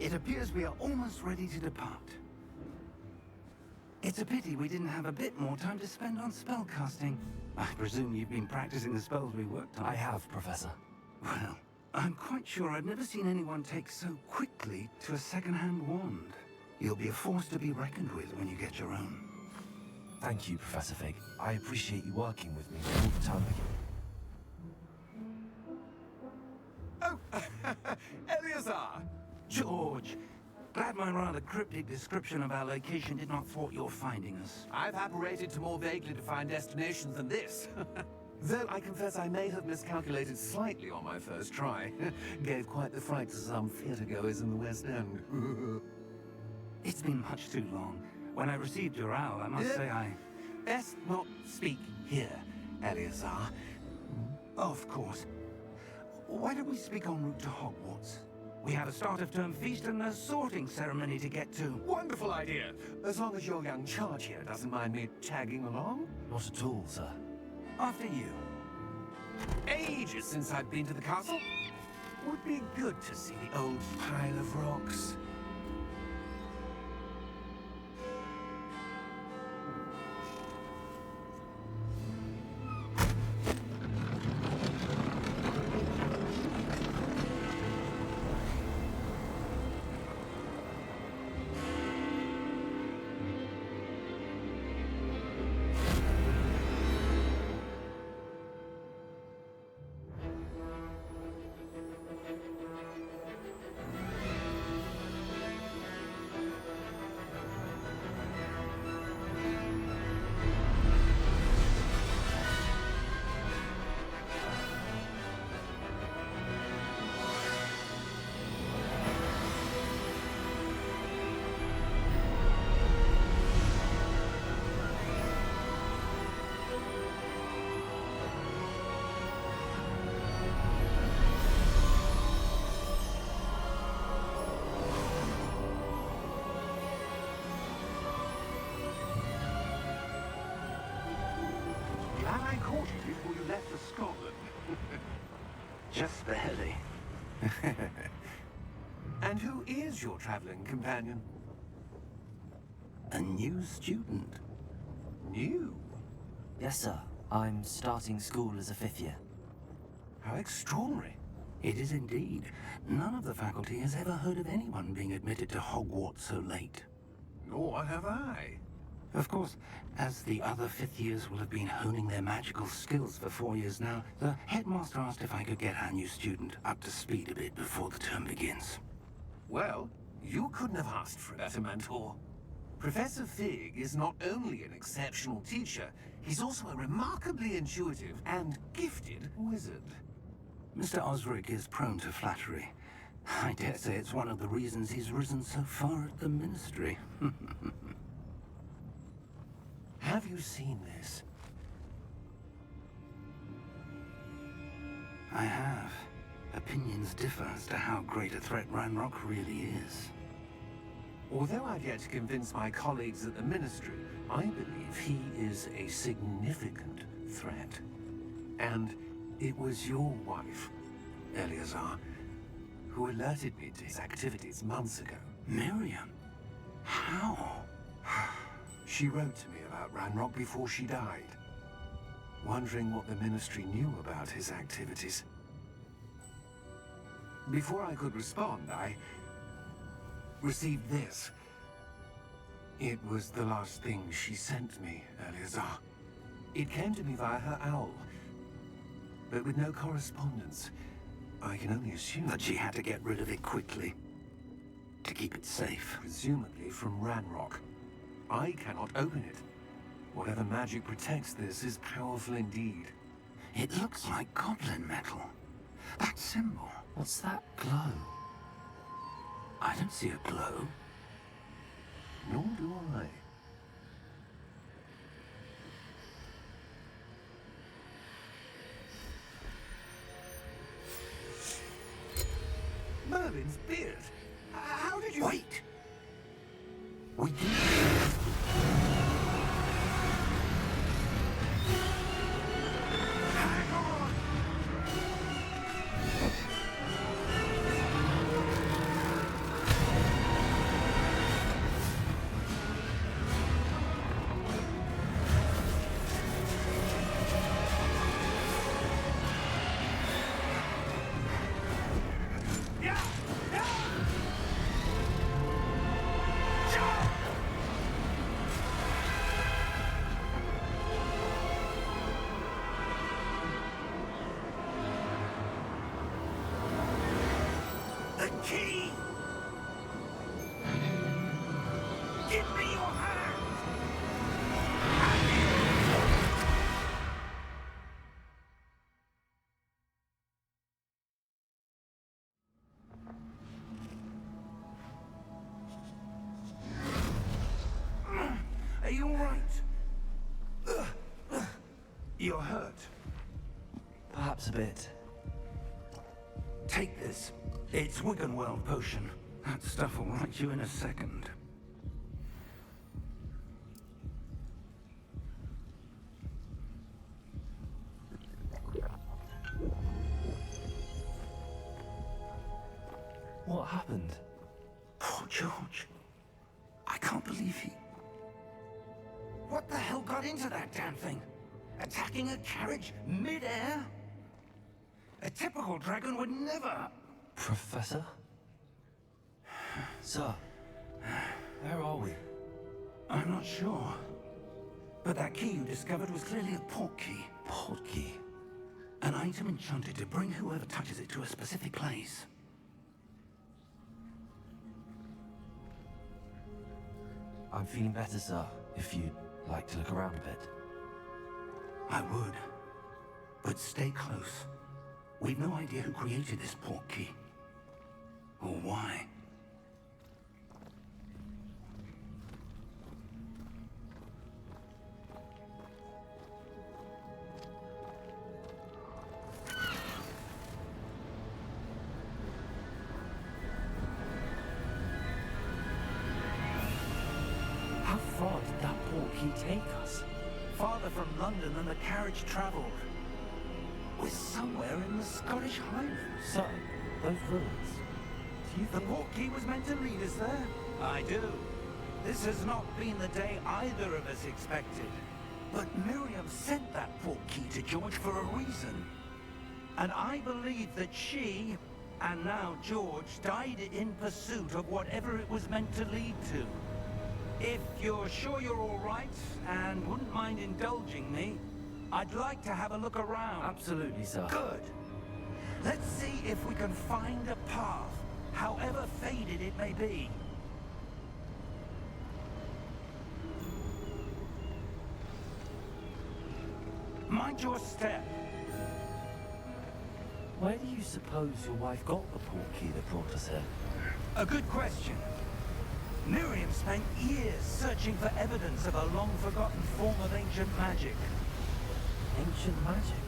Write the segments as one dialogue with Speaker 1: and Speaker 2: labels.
Speaker 1: It appears we are almost ready to depart. It's a pity we didn't have a bit more time to spend on spellcasting. I presume you've been practicing the spells we worked on.
Speaker 2: I have, Professor.
Speaker 1: Well, I'm quite sure I've never seen anyone take so quickly to a second-hand wand. You'll be a force to be reckoned with when you get your own.
Speaker 2: Thank you, Professor Fig. I appreciate you working with me all the time.
Speaker 3: Oh, Eleazar!
Speaker 1: George! Glad my rather cryptic description of our location did not thwart your finding us.
Speaker 3: I've apparated to more vaguely defined destinations than this. Though I confess I may have miscalculated slightly on my first try. Gave quite the fright to some theatergoers in the West End.
Speaker 1: It's been much too long. When I received your owl, I must say I...
Speaker 3: Best not speak here, Eleazar.
Speaker 1: Of course. Why don't we speak en route to Hogwarts? We have a start-of-term feast and a sorting ceremony to get to.
Speaker 3: Wonderful idea! As long as your young charge here doesn't mind me tagging along.
Speaker 2: Not at all, sir.
Speaker 1: After you.
Speaker 3: Ages since I've been to the castle. Would be good to see the old pile of rocks.
Speaker 1: Glad I caught you before you left for Scotland. Just barely.
Speaker 3: And who is your traveling companion?
Speaker 1: A new student.
Speaker 3: New?
Speaker 2: Yes, sir. I'm starting school as a 5th year.
Speaker 3: How extraordinary.
Speaker 1: It is indeed. None of the faculty has ever heard of anyone being admitted to Hogwarts so late.
Speaker 3: Nor have I.
Speaker 1: Of course, as the other 5th years will have been honing their magical skills for 4 years now, the headmaster asked if I could get our new student up to speed a bit before the term begins.
Speaker 3: Well, you couldn't have asked for a better mentor. Professor Fig is not only an exceptional teacher, he's also a remarkably intuitive and gifted wizard.
Speaker 1: Mr. Osric is prone to flattery. I dare say it's one of the reasons he's risen so far at the Ministry.
Speaker 3: Have you seen this?
Speaker 1: I have. Opinions differ as to how great a threat Ranrock really is.
Speaker 3: Although I've yet to convince my colleagues at the Ministry, I believe he is a significant threat. And it was your wife, Eleazar, who alerted me to his activities months ago.
Speaker 1: Miriam? How?
Speaker 3: She wrote to me about Ranrock before she died, wondering what the Ministry knew about his activities. Before I could respond, I received this. It was the last thing she sent me, Eleazar. It came to me via her owl, but with no correspondence. I can only assume
Speaker 1: That she had to get rid of it quickly. To keep it safe.
Speaker 3: presumably from Ranrock. I cannot open it. Whatever magic protects this is powerful indeed.
Speaker 1: It looks like goblin metal. That symbol.
Speaker 2: What's that glow?
Speaker 1: I don't see a glow.
Speaker 3: Nor do I. Merlin's beard. How did you...
Speaker 1: Wait! We did.
Speaker 3: Hang on!
Speaker 1: Key! Give me your hand! Are you all right? You're hurt.
Speaker 2: Perhaps a bit.
Speaker 1: Take this. It's Wiggenweld potion. That stuff will right you in a second.
Speaker 2: What happened?
Speaker 1: Poor George. I can't believe he... What the hell got into that damn thing? Attacking a carriage mid-air? A typical dragon would never...
Speaker 2: Professor? Sir, where are we?
Speaker 1: I'm not sure. But that key you discovered was clearly a port key.
Speaker 2: Port key?
Speaker 1: An item enchanted to bring whoever touches it to a specific place.
Speaker 2: I'm feeling better, sir, if you'd like to look around a bit.
Speaker 1: I would. But stay close. We've no idea who created this port key. Or why.
Speaker 2: How far did that port key take us?
Speaker 1: Farther from London than the carriage traveled. We're somewhere in the Scottish Highlands.
Speaker 2: Sir, those ruins. Do you
Speaker 1: The
Speaker 2: think...
Speaker 1: port key was meant to lead us there? I do. This has not been the day either of us expected. But Miriam sent that port key to George for a reason. And I believe that she, and now George, died in pursuit of whatever it was meant to lead to. If you're sure you're all right, and wouldn't mind indulging me, I'd like to have a look around.
Speaker 2: Absolutely, sir.
Speaker 1: Good. Let's see if we can find a path, however faded it may be. Mind your step.
Speaker 2: Where do you suppose your wife got the port key that brought us here?
Speaker 1: A good question. Miriam spent years searching for evidence of a long-forgotten form of ancient magic.
Speaker 2: Ancient magic?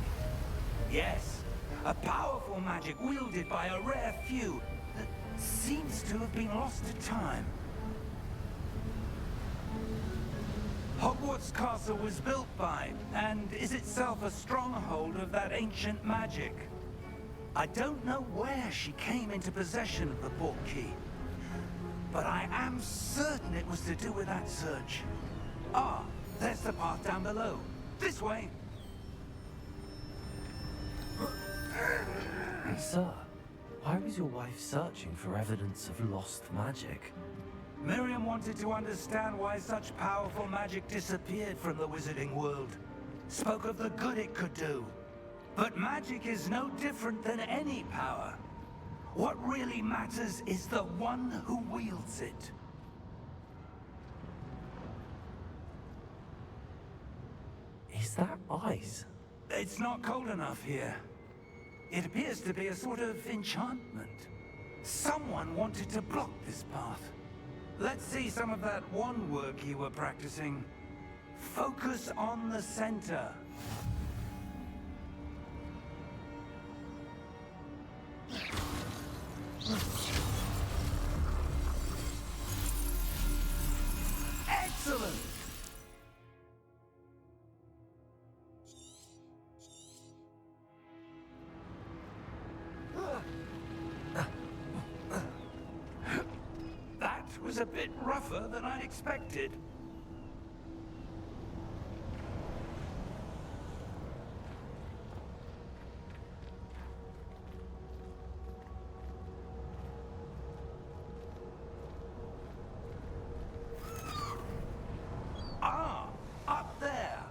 Speaker 1: Yes, a powerful magic wielded by a rare few that seems to have been lost to time. Hogwarts Castle was built by, and is itself a stronghold of that ancient magic. I don't know where she came into possession of the port key, but I am certain it was to do with that search. Ah, there's the path down below. This way.
Speaker 2: Sir, why was your wife searching for evidence of lost magic?
Speaker 1: Miriam wanted to understand why such powerful magic disappeared from the wizarding world. Spoke of the good it could do. But magic is no different than any power. What really matters is the one who wields it.
Speaker 2: Is that ice?
Speaker 1: It's not cold enough here. It appears to be a sort of enchantment. Someone wanted to block this path. Let's see some of that wand work you were practicing. Focus on the center. Excellent! That was a bit rougher than I'd expected. Ah, up there.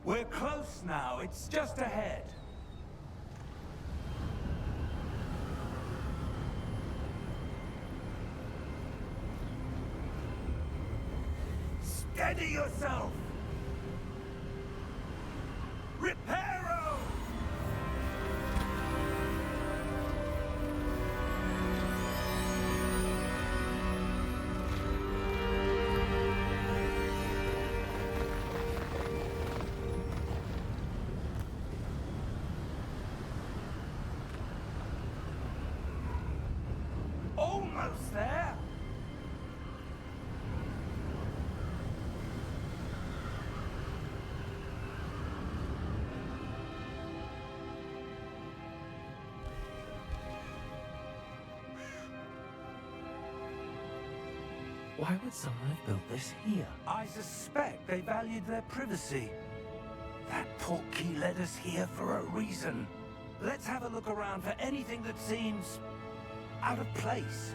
Speaker 1: We're close now. It's just ahead. Steady yourself! Reparo! Almost there!
Speaker 2: Why would someone have built this here?
Speaker 1: I suspect they valued their privacy. That portkey led us here for a reason. Let's have a look around for anything that seems out of place.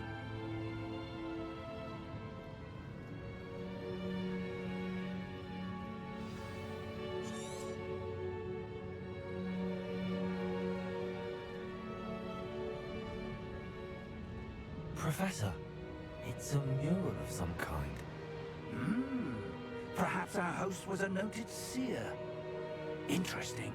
Speaker 2: Professor, it's a mural of some kind.
Speaker 1: Perhaps our host was a noted seer. Interesting.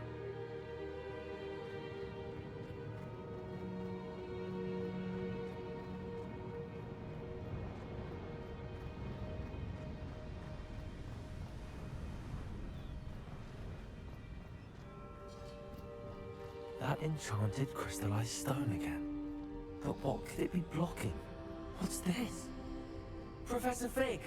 Speaker 2: That enchanted crystallized stone again. But what could it be blocking? What's this? Professor Fig!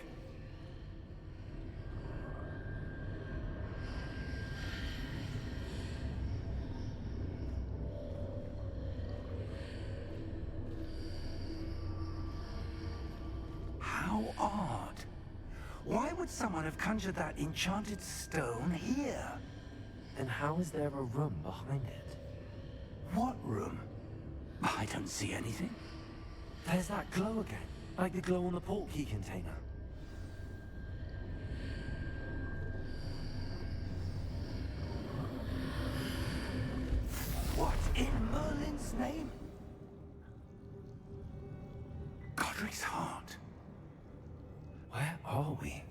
Speaker 1: How odd. Why would someone have conjured that enchanted stone here?
Speaker 2: And how is there a room behind it?
Speaker 1: What room? I don't see anything.
Speaker 2: There's that glow again, like the glow on the portkey container.
Speaker 1: What in Merlin's name? Godric's heart.
Speaker 2: Where are we?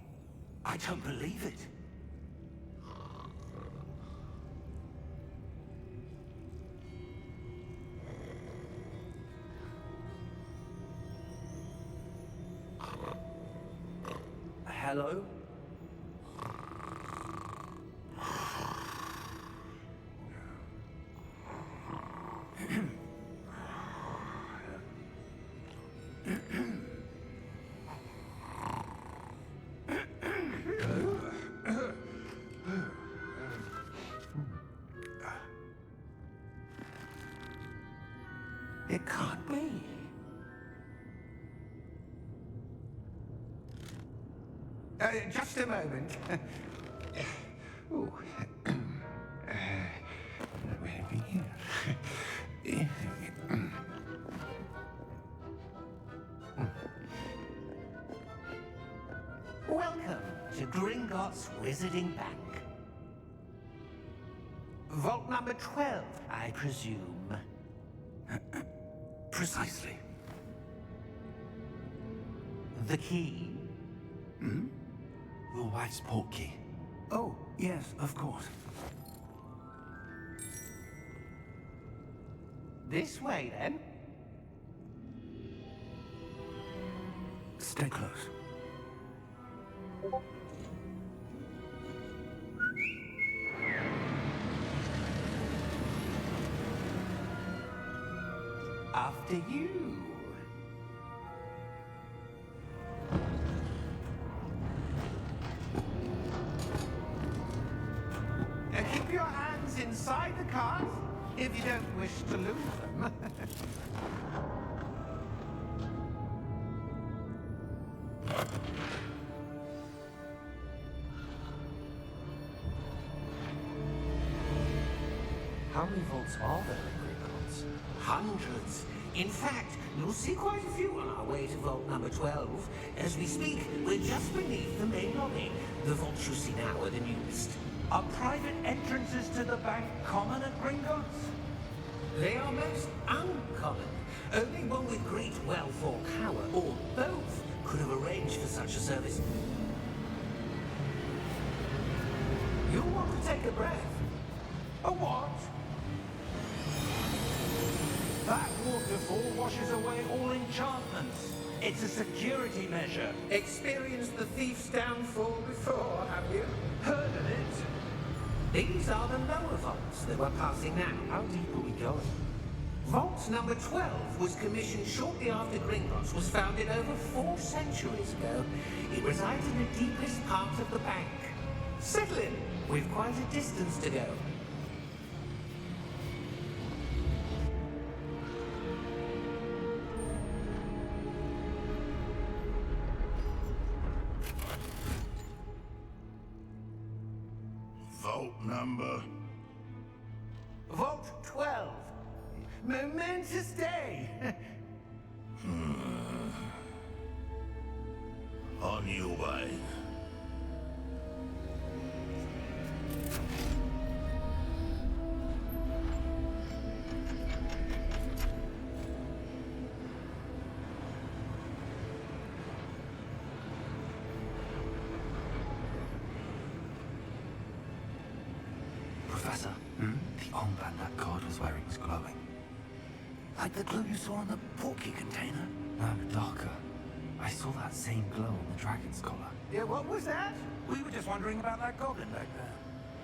Speaker 1: I don't believe it.
Speaker 2: Hello?
Speaker 1: It can't be. Just a moment. Ooh. Where are we here? Welcome to Gringotts Wizarding Bank. Vault number 12, I presume. Precisely. The key?
Speaker 2: Your wife's portkey.
Speaker 1: Oh, yes, of course. This way, then. Stay close. After you. Keep your hands inside the cart if you don't wish to lose them.
Speaker 2: How many vaults are there in Gringotts?
Speaker 4: Hundreds. In fact, you'll see quite a few on our way to vault number 12. As we speak, we're just beneath the main lobby. The vaults you see now are the newest.
Speaker 1: Are private entrances to the bank common at Gringotts?
Speaker 4: They are most uncommon. Only one with great wealth or power, or both, could have arranged for such a service. You'll want to take a breath.
Speaker 1: A what? That waterfall washes away all enchantments. It's a security measure.
Speaker 4: Experienced the thief's downfall before, have you?
Speaker 1: Heard of it?
Speaker 4: These are the lower vaults that we're passing now.
Speaker 2: How deep are we going?
Speaker 4: Vault number 12 was commissioned shortly after Gringotts was founded over 4 centuries ago. It resides in the deepest part of the bank. Settle in. We've quite a distance to go.
Speaker 1: Vault number?
Speaker 4: Vault 12. Momentous day.
Speaker 1: On your way.
Speaker 2: Professor, the armband that guard was wearing is glowing.
Speaker 1: Like the glue you saw on the porky container?
Speaker 2: No, darker. I saw that same glow on the dragon's collar.
Speaker 4: Yeah, what was that?
Speaker 1: We were just wondering about that goblin back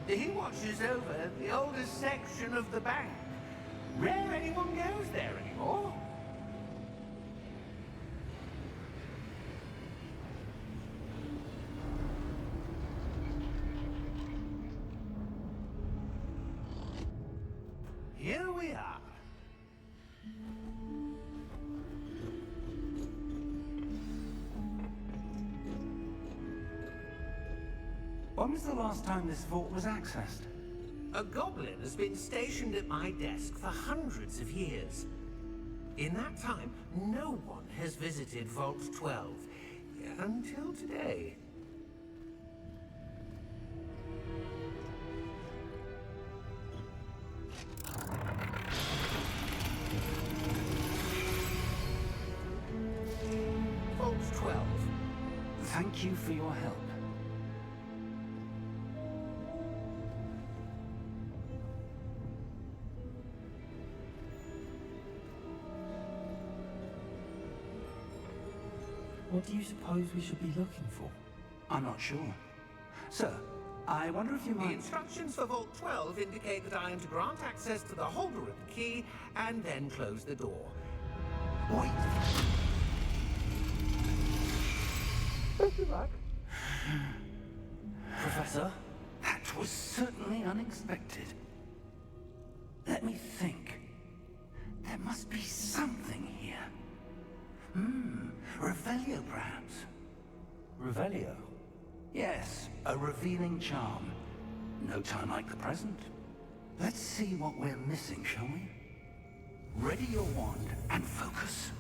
Speaker 1: there.
Speaker 4: He watches over the oldest section of the bank. Rare anyone goes there anymore.
Speaker 1: Here we are. When was the last time this vault was accessed?
Speaker 4: A goblin has been stationed at my desk for hundreds of years. In that time, no one has visited Vault 12 until today. Vault 12.
Speaker 1: Thank you for your help.
Speaker 2: What do you suppose we should be looking for?
Speaker 1: I'm not sure. Sir, I wonder if you
Speaker 4: The
Speaker 1: might...
Speaker 4: instructions for Vault 12 indicate that I am to grant access to the holder of the key and then close the door.
Speaker 1: Wait!
Speaker 4: Good luck.
Speaker 2: Professor?
Speaker 1: That was certainly unexpected. Let me think. There must be something here. Revelio, perhaps?
Speaker 2: Revelio?
Speaker 1: Yes, a revealing charm. No time like the present. Let's see what we're missing, shall we? Ready your wand and focus.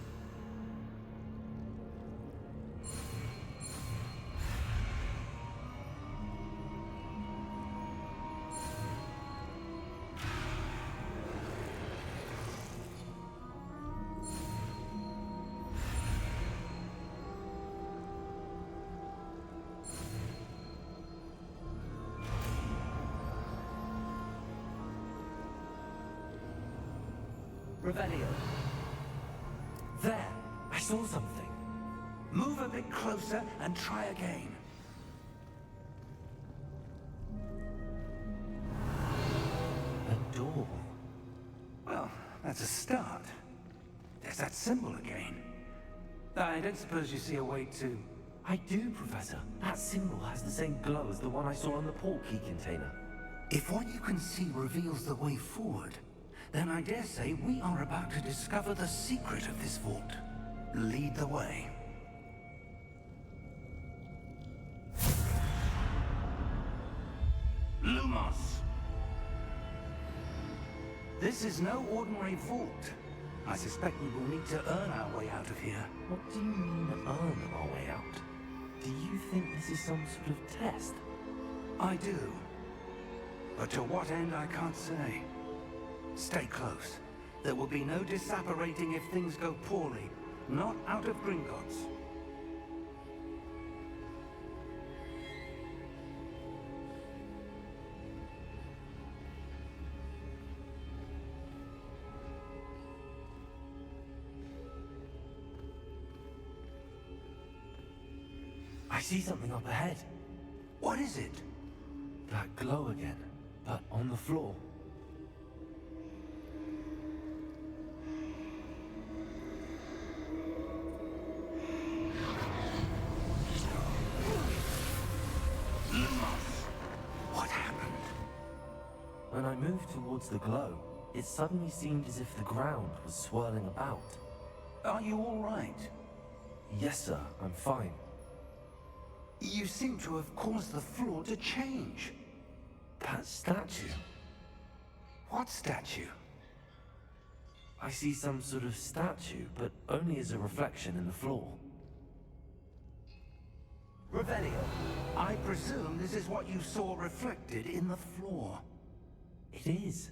Speaker 1: Revelio.
Speaker 2: There! I saw something.
Speaker 1: Move a bit closer and try again.
Speaker 2: A door.
Speaker 1: Well, that's a start. There's that symbol again. I don't suppose you see a way to...
Speaker 2: I do, Professor. That symbol has the same glow as the one I saw on the port key container.
Speaker 1: If what you can see reveals the way forward, then I dare say we are about to discover the secret of this vault. Lead the way. Lumos! This is no ordinary vault. I suspect we will need to earn our way out of here.
Speaker 2: What do you mean, earn our way out? Do you think this is some sort of test?
Speaker 1: I do. But to what end, I can't say. Stay close. There will be no disapparating if things go poorly. Not out of Gringotts.
Speaker 2: I see something up ahead.
Speaker 1: What is it?
Speaker 2: That glow again, but on the floor.
Speaker 1: What happened?
Speaker 2: When I moved towards the glow, it suddenly seemed as if the ground was swirling about.
Speaker 1: Are you all right?
Speaker 2: Yes, sir, I'm fine.
Speaker 1: You seem to have caused the floor to change.
Speaker 2: That statue.
Speaker 1: What statue?
Speaker 2: I see some sort of statue, but only as a reflection in the floor.
Speaker 1: Revelio, I presume this is what you saw reflected in the floor.
Speaker 2: It is.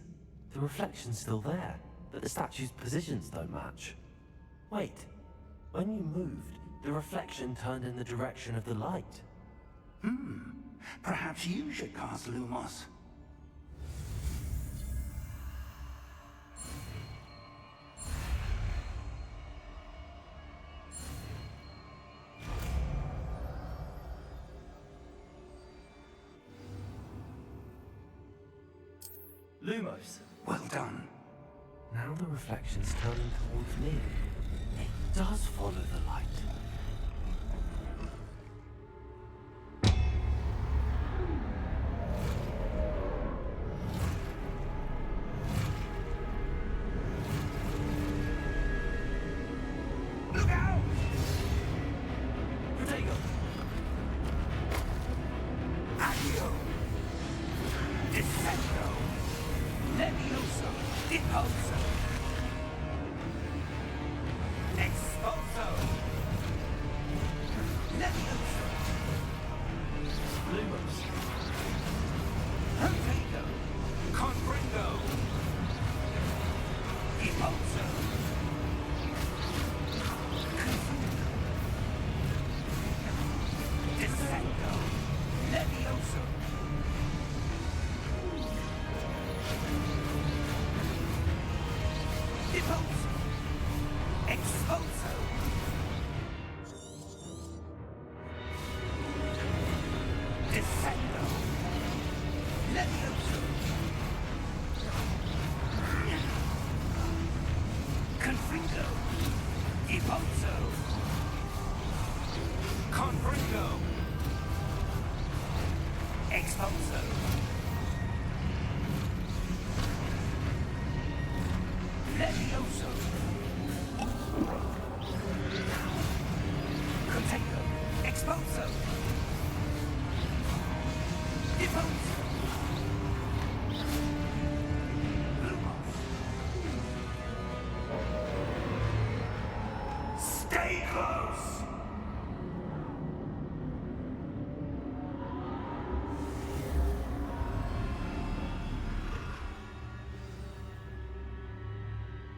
Speaker 2: The reflection's still there, but the statue's positions don't match. Wait, when you moved, the reflection turned in the direction of the light.
Speaker 1: Perhaps you should cast Lumos.
Speaker 2: Lumos!
Speaker 1: Well done.
Speaker 2: Now the reflection's turning towards me. It does follow the light.
Speaker 1: Look out!
Speaker 2: Protego!
Speaker 1: Accio! Descendo! Levioso! Impulso! Expulso! Levioso!
Speaker 2: Lumos!
Speaker 1: Protego! Confringo! Impulso! Descendo! Levioso! Impulso! Expulso! Descendo! Levioso! Confringo! Impulso! Confringo! Expulso! Levioso! Contago! Expulso! Impulso! Lumos! Stay close!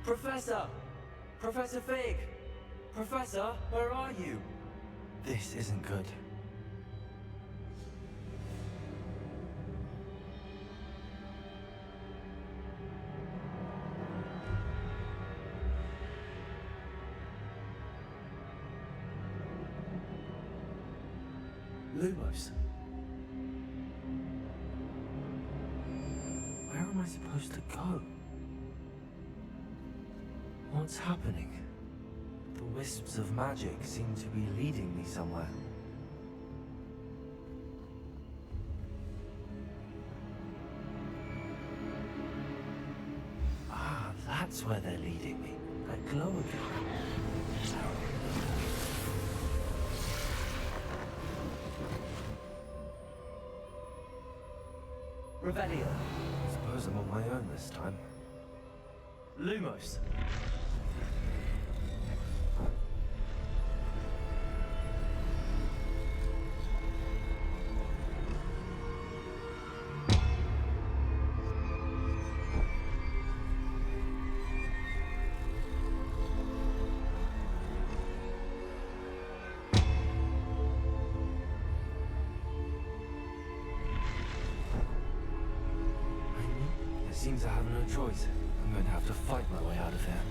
Speaker 2: Professor! Professor Fig! Professor, where are you? This isn't good. Lumos. Where am I supposed to go? What's happening? The wisps of magic seem to be leading me somewhere. Ah, that's where they're leading me. That glow again. Revelio. Suppose I'm on my own this time. Lumos. seem to have no choice. I'm going to have to fight my way out of here.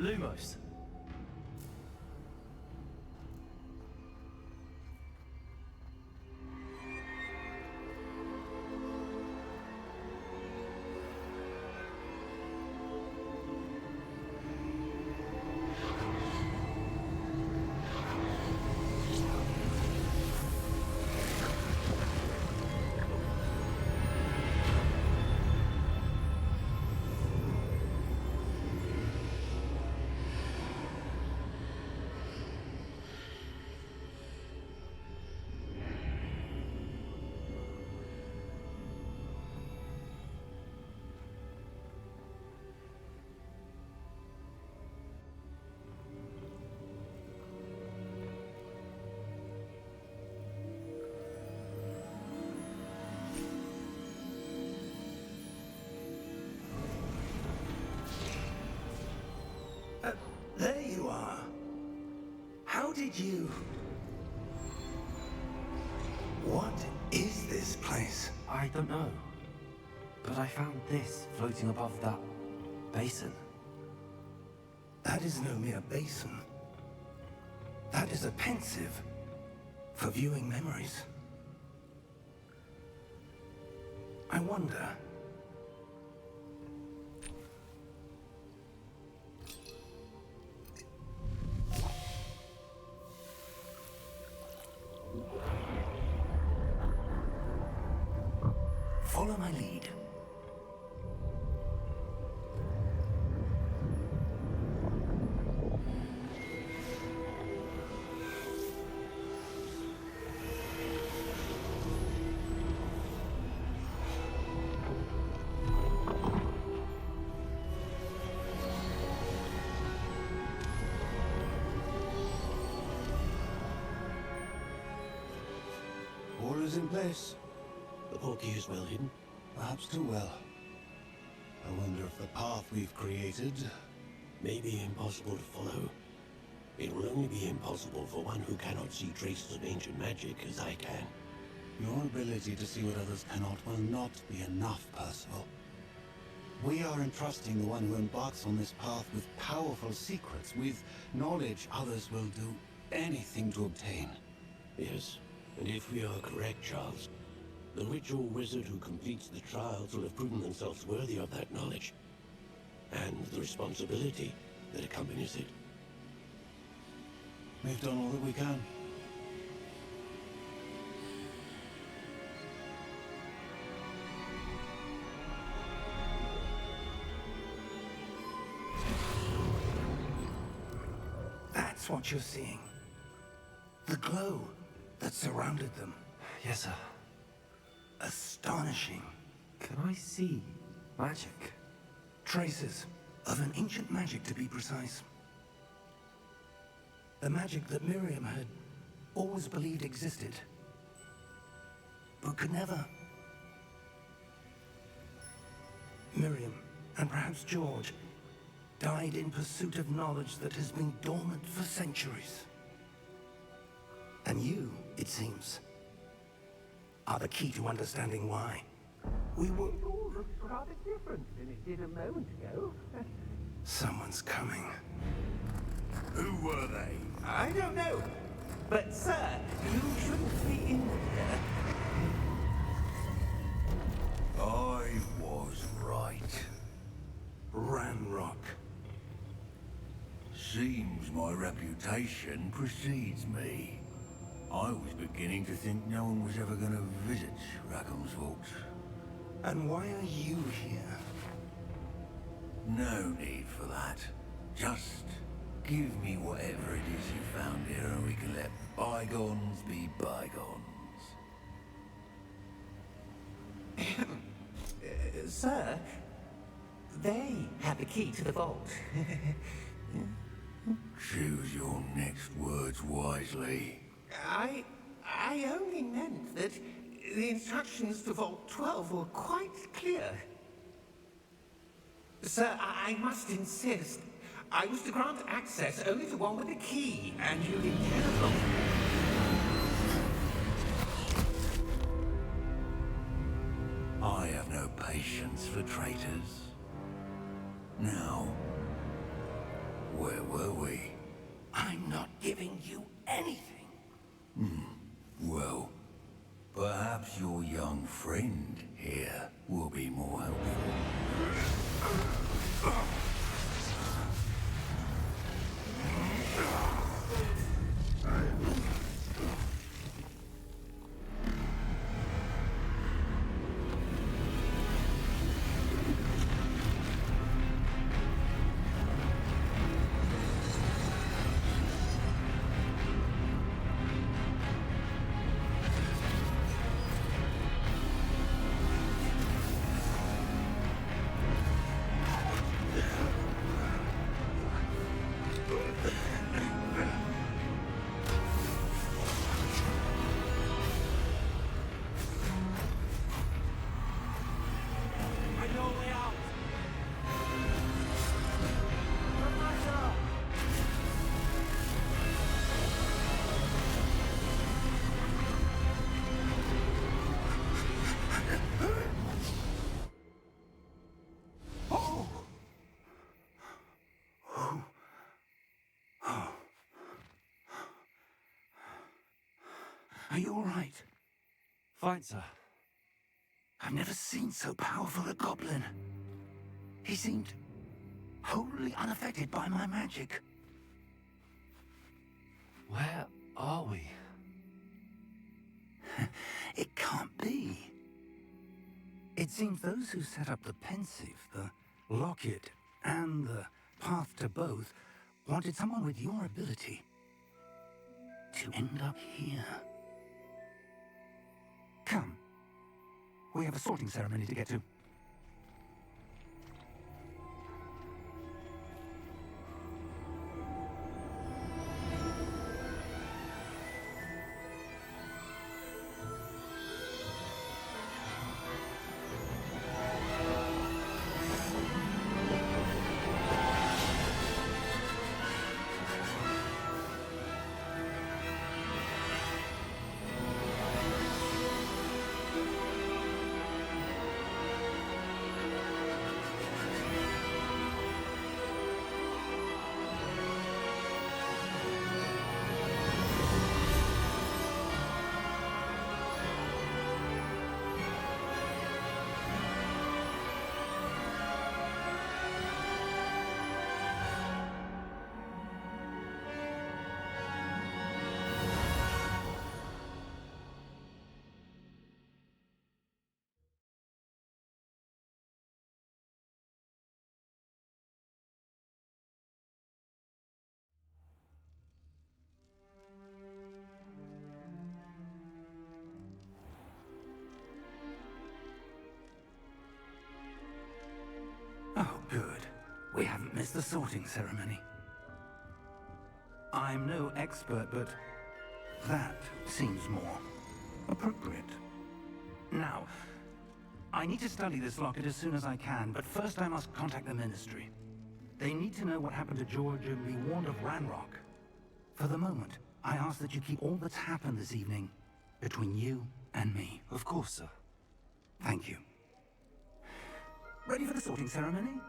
Speaker 5: Lumos.
Speaker 1: you. What is this place?
Speaker 2: I don't know. But I found this floating above that basin.
Speaker 1: That is no mere basin. That is a pensive for viewing memories. I wonder. Follow my lead.
Speaker 5: All is in place.
Speaker 6: The portkey is well hidden.
Speaker 5: Perhaps too well. I wonder if the path we've created...
Speaker 6: May be impossible to follow. It will only be impossible for one who cannot see traces of ancient magic as I can.
Speaker 5: Your ability to see what others cannot will not be enough, Percival. We are entrusting the one who embarks on this path with powerful secrets, with knowledge others will do anything to obtain.
Speaker 6: Yes, and if we are correct, Charles, the witch or wizard who completes the trials will have proven themselves worthy of that knowledge, and the responsibility that accompanies it.
Speaker 5: We've done all that we can.
Speaker 1: That's what you're seeing. The glow that surrounded them.
Speaker 2: Yes, sir.
Speaker 1: Astonishing.
Speaker 2: Can I see magic?
Speaker 1: Traces of an ancient magic, to be precise. The magic that Miriam had always believed existed, but could never. Miriam, and perhaps George, died in pursuit of knowledge that has been dormant for centuries. And you, it seems, are the key to understanding why. We will...
Speaker 4: It all looks rather different than it did a moment ago.
Speaker 1: Someone's coming.
Speaker 7: Who were they?
Speaker 4: I don't know. But, sir, you shouldn't be in here.
Speaker 7: I was right.
Speaker 1: Ranrock.
Speaker 7: Seems my reputation precedes me. I was beginning to think no one was ever going to visit Rackham's Vault.
Speaker 1: And why are you here?
Speaker 7: No need for that. Just give me whatever it is you found here and we can let bygones be bygones.
Speaker 4: Sir, they had the key to the vault.
Speaker 7: Choose your next words wisely.
Speaker 4: I only meant that the instructions to Vault 12 were quite clear. Sir, I must insist. I was to grant access only to one with the key, and you didn't have
Speaker 7: I have no patience for traitors. Now, where were we?
Speaker 1: I'm not giving you anything.
Speaker 7: Well, perhaps your young friend here will be more helpful.
Speaker 1: Are you all right?
Speaker 2: Fine, sir.
Speaker 1: I've never seen so powerful a goblin. He seemed wholly unaffected by my magic.
Speaker 2: Where are we?
Speaker 1: It can't be. It seems those who set up the pensive, the locket, and the path to both wanted someone with your ability to end up here. Come. We have a sorting ceremony to get to. Oh, good. We haven't missed the sorting ceremony. I'm no expert, but that seems more appropriate. Now, I need to study this locket as soon as I can, but first I must contact the Ministry. They need to know what happened to George and be warned of Ranrock. For the moment, I ask that you keep all that's happened this evening between you and me.
Speaker 2: Of course, sir.
Speaker 1: Thank you. Ready for the sorting ceremony?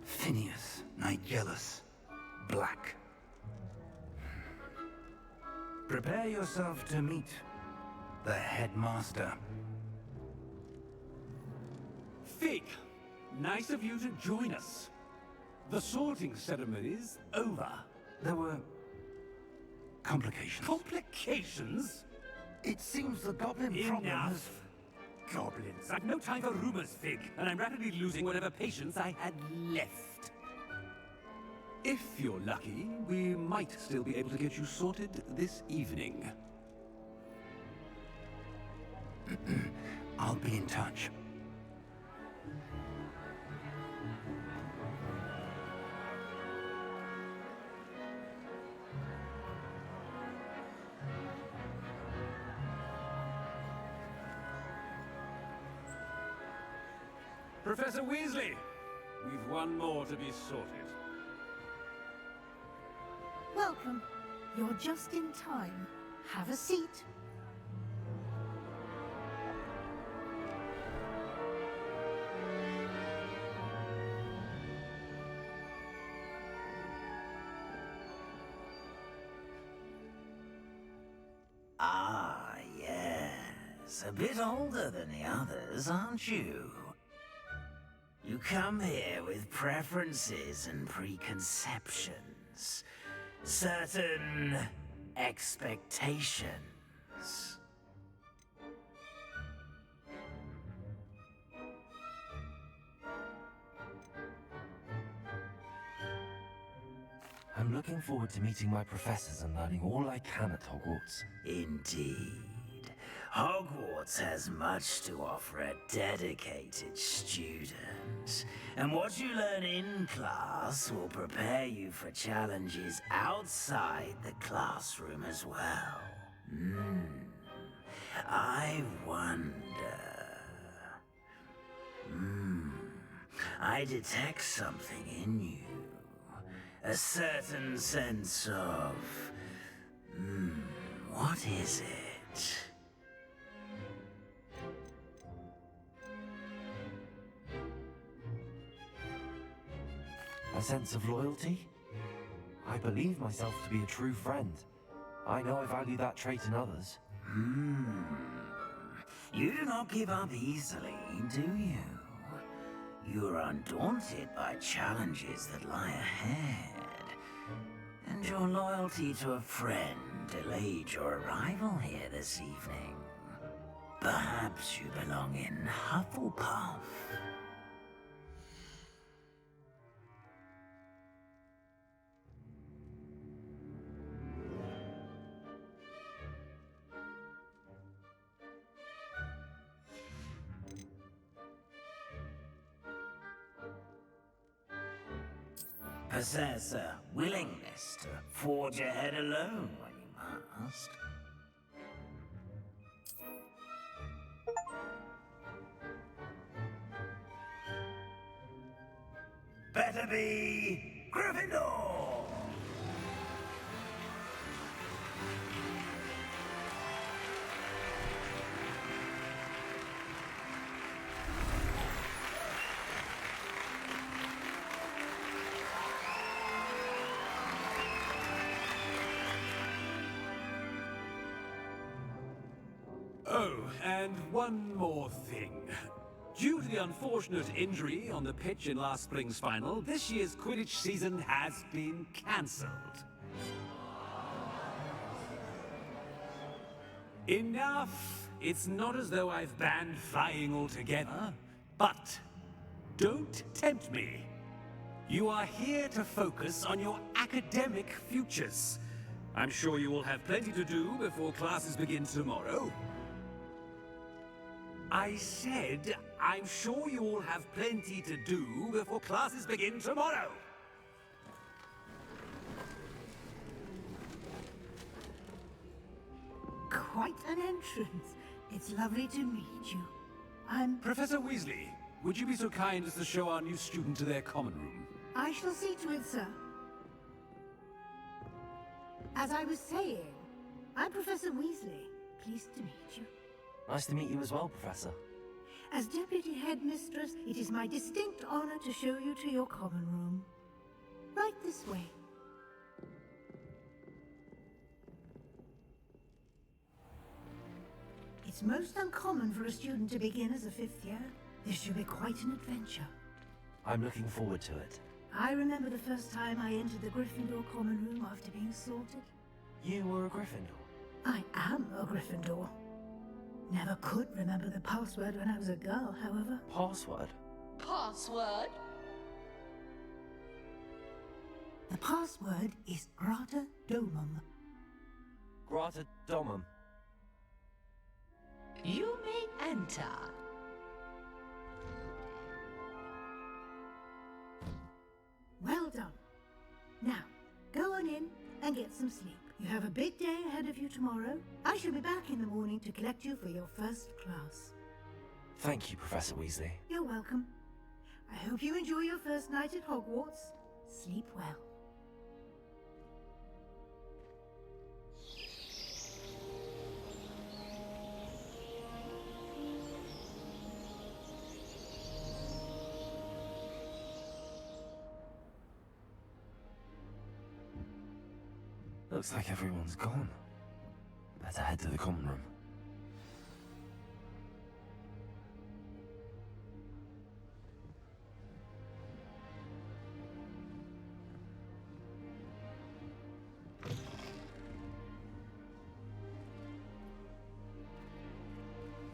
Speaker 1: Phineas, Nigellus, Black. Prepare yourself to meet the headmaster.
Speaker 3: Fig, nice of you to join us. The sorting ceremony's over.
Speaker 1: There were complications.
Speaker 3: Complications?
Speaker 1: It seems the goblin problem has...
Speaker 3: Enough. Goblins. I've no time for rumors, Fig, and I'm rapidly losing whatever patience I had left. If you're lucky, we might still be able to get you sorted this evening.
Speaker 1: I'll be in touch.
Speaker 3: Professor Weasley, we've one more to be sorted.
Speaker 8: Welcome. You're just in time. Have a seat.
Speaker 9: Ah, yes. A bit older than the others, aren't you? You come here with preferences and preconceptions. Certain expectations.
Speaker 2: I'm looking forward to meeting my professors and learning all I can at Hogwarts.
Speaker 9: Indeed. Hogwarts has much to offer a dedicated student. And what you learn in class will prepare you for challenges outside the classroom as well. I wonder... I detect something in you. A certain sense of... what is it?
Speaker 2: A sense of loyalty? I believe myself to be a true friend. I know I value that trait in others.
Speaker 9: You do not give up easily, do you? You are undaunted by challenges that lie ahead. And your loyalty to a friend delayed your arrival here this evening. Perhaps you belong in Hufflepuff. Possess a willingness to forge ahead alone when you must. Better be Gryffindor!
Speaker 3: Oh, and one more thing. Due to the unfortunate injury on the pitch in last spring's final, this year's Quidditch season has been cancelled. Enough! It's not as though I've banned flying altogether, but don't tempt me. You are here to focus on your academic futures. I'm sure you will have plenty to do before classes begin tomorrow. I said, I'm sure you all have plenty to do before classes begin tomorrow.
Speaker 8: Quite an entrance. It's lovely to meet you. I'm...
Speaker 3: Professor Weasley, would you be so kind as to show our new student to their common room?
Speaker 8: I shall see to it, sir. As I was saying, I'm Professor Weasley. Pleased to meet you.
Speaker 2: Nice to meet you as well, Professor.
Speaker 8: As Deputy Headmistress, it is my distinct honor to show you to your common room. Right this way. It's most uncommon for a student to begin as a fifth year. This should be quite an adventure.
Speaker 2: I'm looking forward to it.
Speaker 8: I remember the first time I entered the Gryffindor common room after being sorted.
Speaker 2: You were a Gryffindor?
Speaker 8: I am a Gryffindor. Never could remember the password when I was a girl, however.
Speaker 2: Password?
Speaker 10: Password?
Speaker 8: The password is Grata Domum.
Speaker 2: Grata Domum.
Speaker 10: You may enter.
Speaker 8: Well done. Now, go on in and get some sleep. You have a big day ahead of you tomorrow. I shall be back in the morning to collect you for your first class.
Speaker 2: Thank you, Professor Weasley.
Speaker 8: You're welcome. I hope you enjoy your first night at Hogwarts. Sleep well.
Speaker 2: Looks like everyone's gone. Better head to the common room.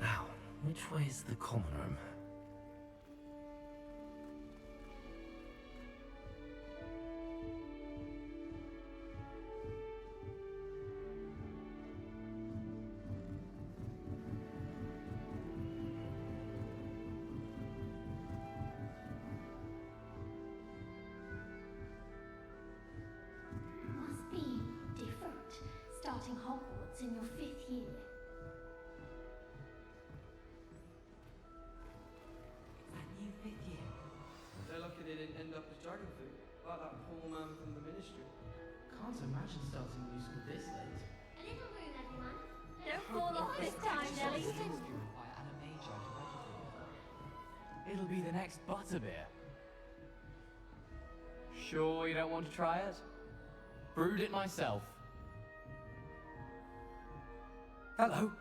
Speaker 2: Now, which way is the common room?
Speaker 11: Must be different, starting Hogwarts in your 5th year.
Speaker 12: They're lucky they didn't end up as dragon food, like that poor man from the can't imagine starting a new school this late.
Speaker 11: A little room, everyone. Don't fall off this time, Nelly.
Speaker 12: It'll be the next butterbeer. Sure you don't want to try it? Brewed it myself. Hello,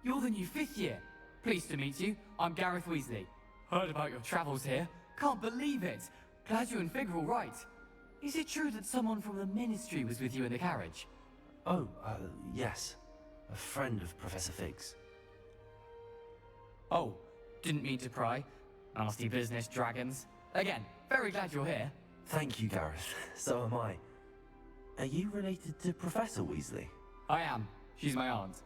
Speaker 12: you're the new 5th year. Pleased to meet you. I'm Gareth Weasley. Heard about your travels here. Can't believe it. Glad you and Fig are all right. Is it true that someone from the Ministry was with you in the carriage?
Speaker 2: Oh, yes. A friend of Professor Fig's.
Speaker 12: Oh, didn't mean to pry. Nasty business, dragons. Again, very glad you're here.
Speaker 2: Thank you, Gareth. So am I. Are you related to Professor Weasley?
Speaker 12: I am. She's my aunt.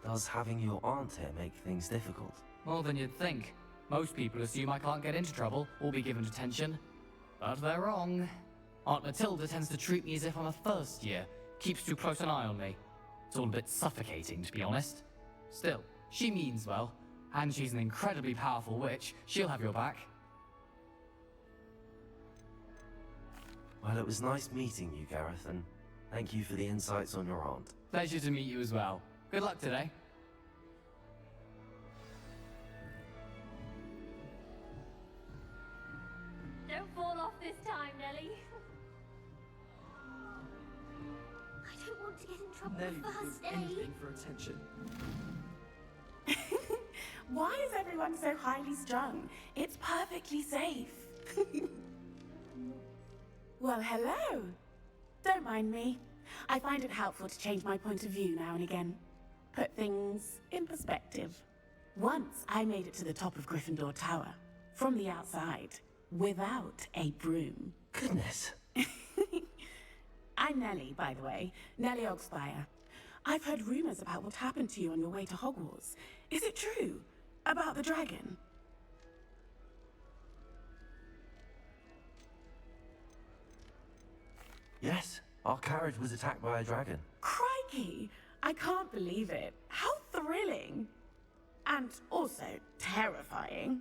Speaker 2: Does having your aunt here make things difficult?
Speaker 12: More than you'd think. Most people assume I can't get into trouble or be given detention. But they're wrong. Aunt Matilda tends to treat me as if I'm a first year. Keeps too close an eye on me. It's all a bit suffocating, to be honest. Still, she means well. And she's an incredibly powerful witch. She'll have your back.
Speaker 2: Well, it was nice meeting you, Gareth, and thank you for the insights on your aunt.
Speaker 12: Pleasure to meet you as well. Good luck today.
Speaker 11: Don't fall off this time, Nelly. I don't want to get in trouble the first day.
Speaker 12: For attention.
Speaker 13: Why is everyone so highly strung? It's perfectly safe. Well, hello. Don't mind me. I find it helpful to change my point of view now and again. Put things in perspective. Once I made it to the top of Gryffindor Tower, from the outside, without a broom.
Speaker 2: Goodness.
Speaker 13: I'm Nellie, by the way. Nellie Ogspire. I've heard rumors about what happened to you on your way to Hogwarts. Is it true? About the dragon?
Speaker 2: Yes, our carriage was attacked by a dragon.
Speaker 13: Crikey! I can't believe it. How thrilling! And also terrifying.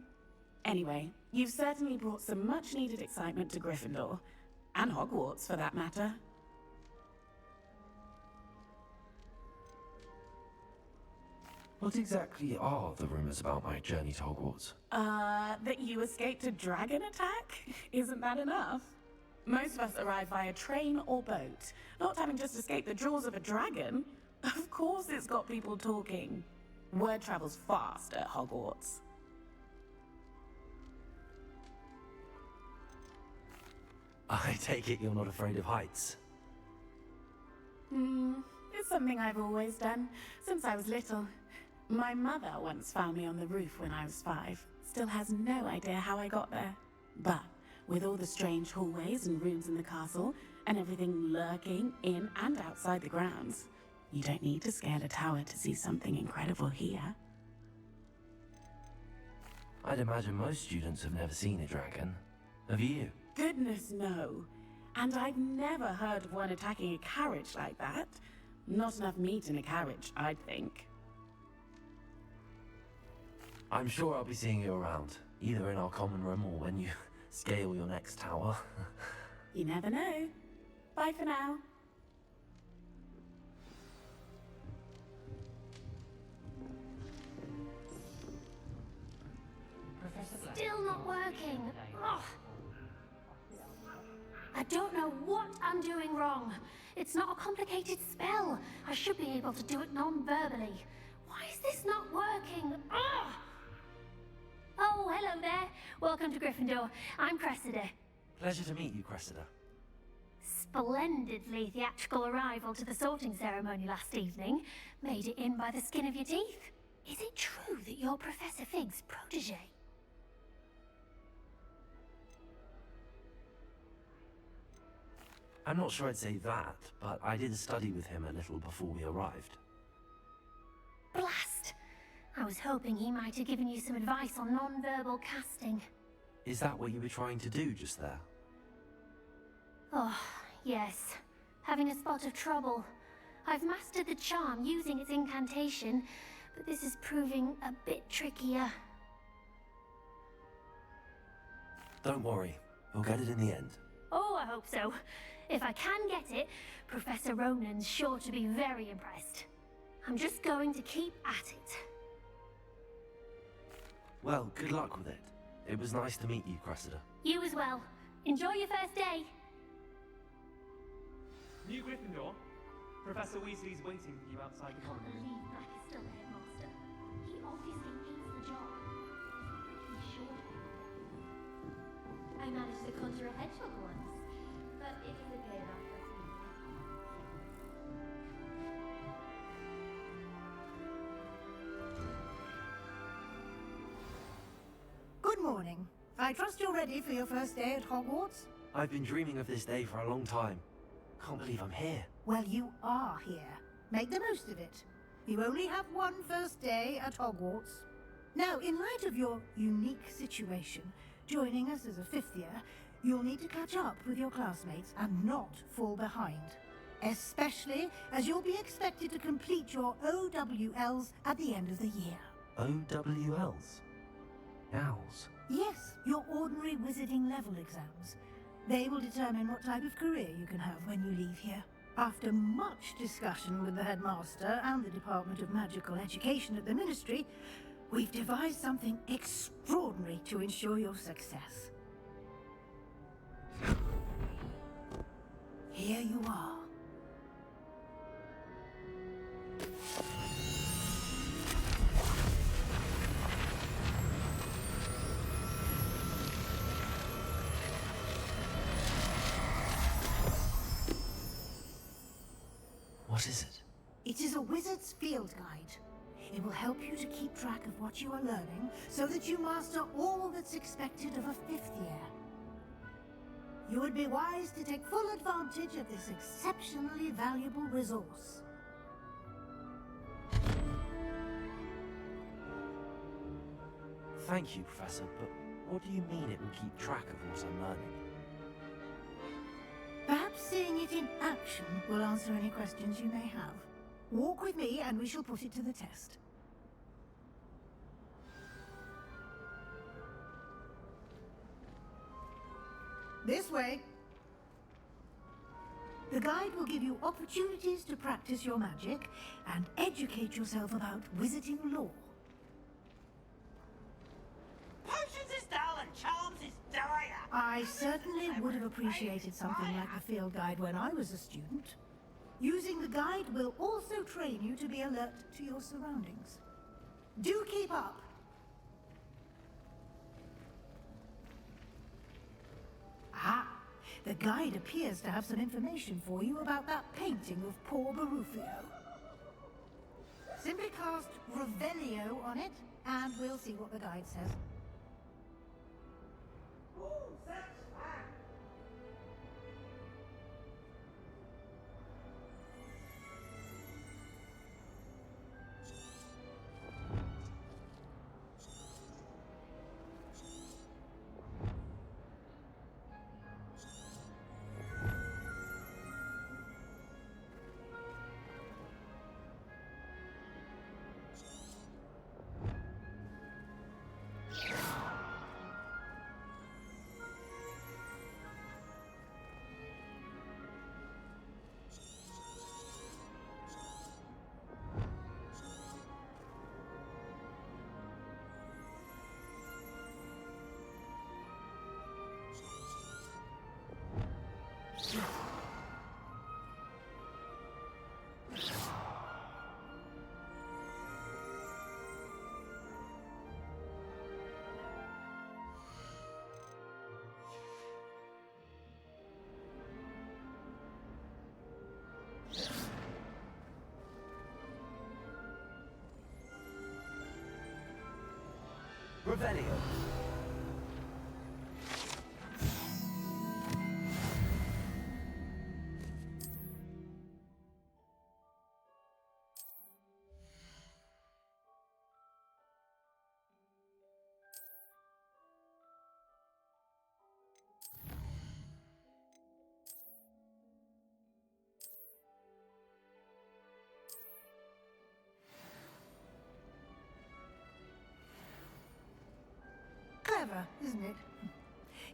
Speaker 13: Anyway, you've certainly brought some much-needed excitement to Gryffindor. And Hogwarts, for that matter.
Speaker 2: What exactly are the rumors about my journey to Hogwarts?
Speaker 13: That you escaped a dragon attack? Isn't that enough? Most of us arrive via train or boat, not having just escaped the jaws of a dragon. Of course it's got people talking. Word travels fast at Hogwarts.
Speaker 2: I take it you're not afraid of heights?
Speaker 13: It's something I've always done, since I was little. My mother once found me on the roof when I was 5. Still has no idea how I got there. But with all the strange hallways and rooms in the castle, and everything lurking in and outside the grounds, you don't need to scale a tower to see something incredible here.
Speaker 2: I'd imagine most students have never seen a dragon. Have you?
Speaker 13: Goodness, no. And I've never heard of one attacking a carriage like that. Not enough meat in a carriage, I'd think.
Speaker 2: I'm sure I'll be seeing you around, either in our common room or when you scale your next tower.
Speaker 13: You never know. Bye for now.
Speaker 11: Still not working. Ugh. I don't know what I'm doing wrong. It's not a complicated spell. I should be able to do it non-verbally. Why is this not working? Ugh. Oh, hello there. Welcome to Gryffindor. I'm Cressida.
Speaker 2: Pleasure to meet you, Cressida.
Speaker 11: Splendidly theatrical arrival to the sorting ceremony last evening. Made it in by the skin of your teeth. Is it true that you're Professor Fig's protege?
Speaker 2: I'm not sure I'd say that, but I did study with him a little before we arrived.
Speaker 11: Blast! I was hoping he might have given you some advice on non-verbal casting.
Speaker 2: Is that what you were trying to do just there?
Speaker 11: Oh, yes. Having a spot of trouble. I've mastered the charm using its incantation, but this is proving a bit trickier.
Speaker 2: Don't worry, we'll get it in the end.
Speaker 11: Oh, I hope so. If I can get it, Professor Ronan's sure to be very impressed. I'm just going to keep at it.
Speaker 2: Well, good luck with it. It was nice to meet you, Cressida.
Speaker 11: You as well. Enjoy your first day.
Speaker 14: New Gryffindor, Professor Weasley's waiting for you outside the common room.
Speaker 11: Black is still the headmaster. He obviously hates the job. He's sure. I managed to conjure a hedgehog once, but it doesn't pay enough for a
Speaker 8: Good morning. I trust you're ready for your first day at Hogwarts?
Speaker 2: I've been dreaming of this day for a long time. Can't believe I'm here.
Speaker 8: Well, you are here. Make the most of it. You only have one first day at Hogwarts. Now, in light of your unique situation, joining us as a fifth year, you'll need to catch up with your classmates and not fall behind. Especially as you'll be expected to complete your OWLs at the end of the year.
Speaker 2: OWLs? Owls?
Speaker 8: Yes, your ordinary wizarding level exams. They will determine what type of career you can have when you leave here. After much discussion with the headmaster and the Department of Magical Education at the Ministry, we've devised something extraordinary to ensure your success. Here you are.
Speaker 2: What is it?
Speaker 8: It is a wizard's field guide. It will help you to keep track of what you are learning so that you master all that's expected of a fifth year. You would be wise to take full advantage of this exceptionally valuable resource.
Speaker 2: Thank you, Professor, but what do you mean it will keep track of what I'm learning?
Speaker 8: Perhaps seeing it in action will answer any questions you may have. Walk with me and we shall put it to the test. This way. The guide will give you opportunities to practice your magic and educate yourself about wizarding lore.
Speaker 1: Potions is dull and charms is dire.
Speaker 8: I certainly would have appreciated something like the field guide when I was a student. Using the guide will also train you to be alert to your surroundings. Do keep up. Ah, the guide appears to have some information for you about that painting of poor Barufio. Simply cast Revelio on it, and we'll see what the guide says.
Speaker 2: Revelio.
Speaker 8: Clever, isn't it?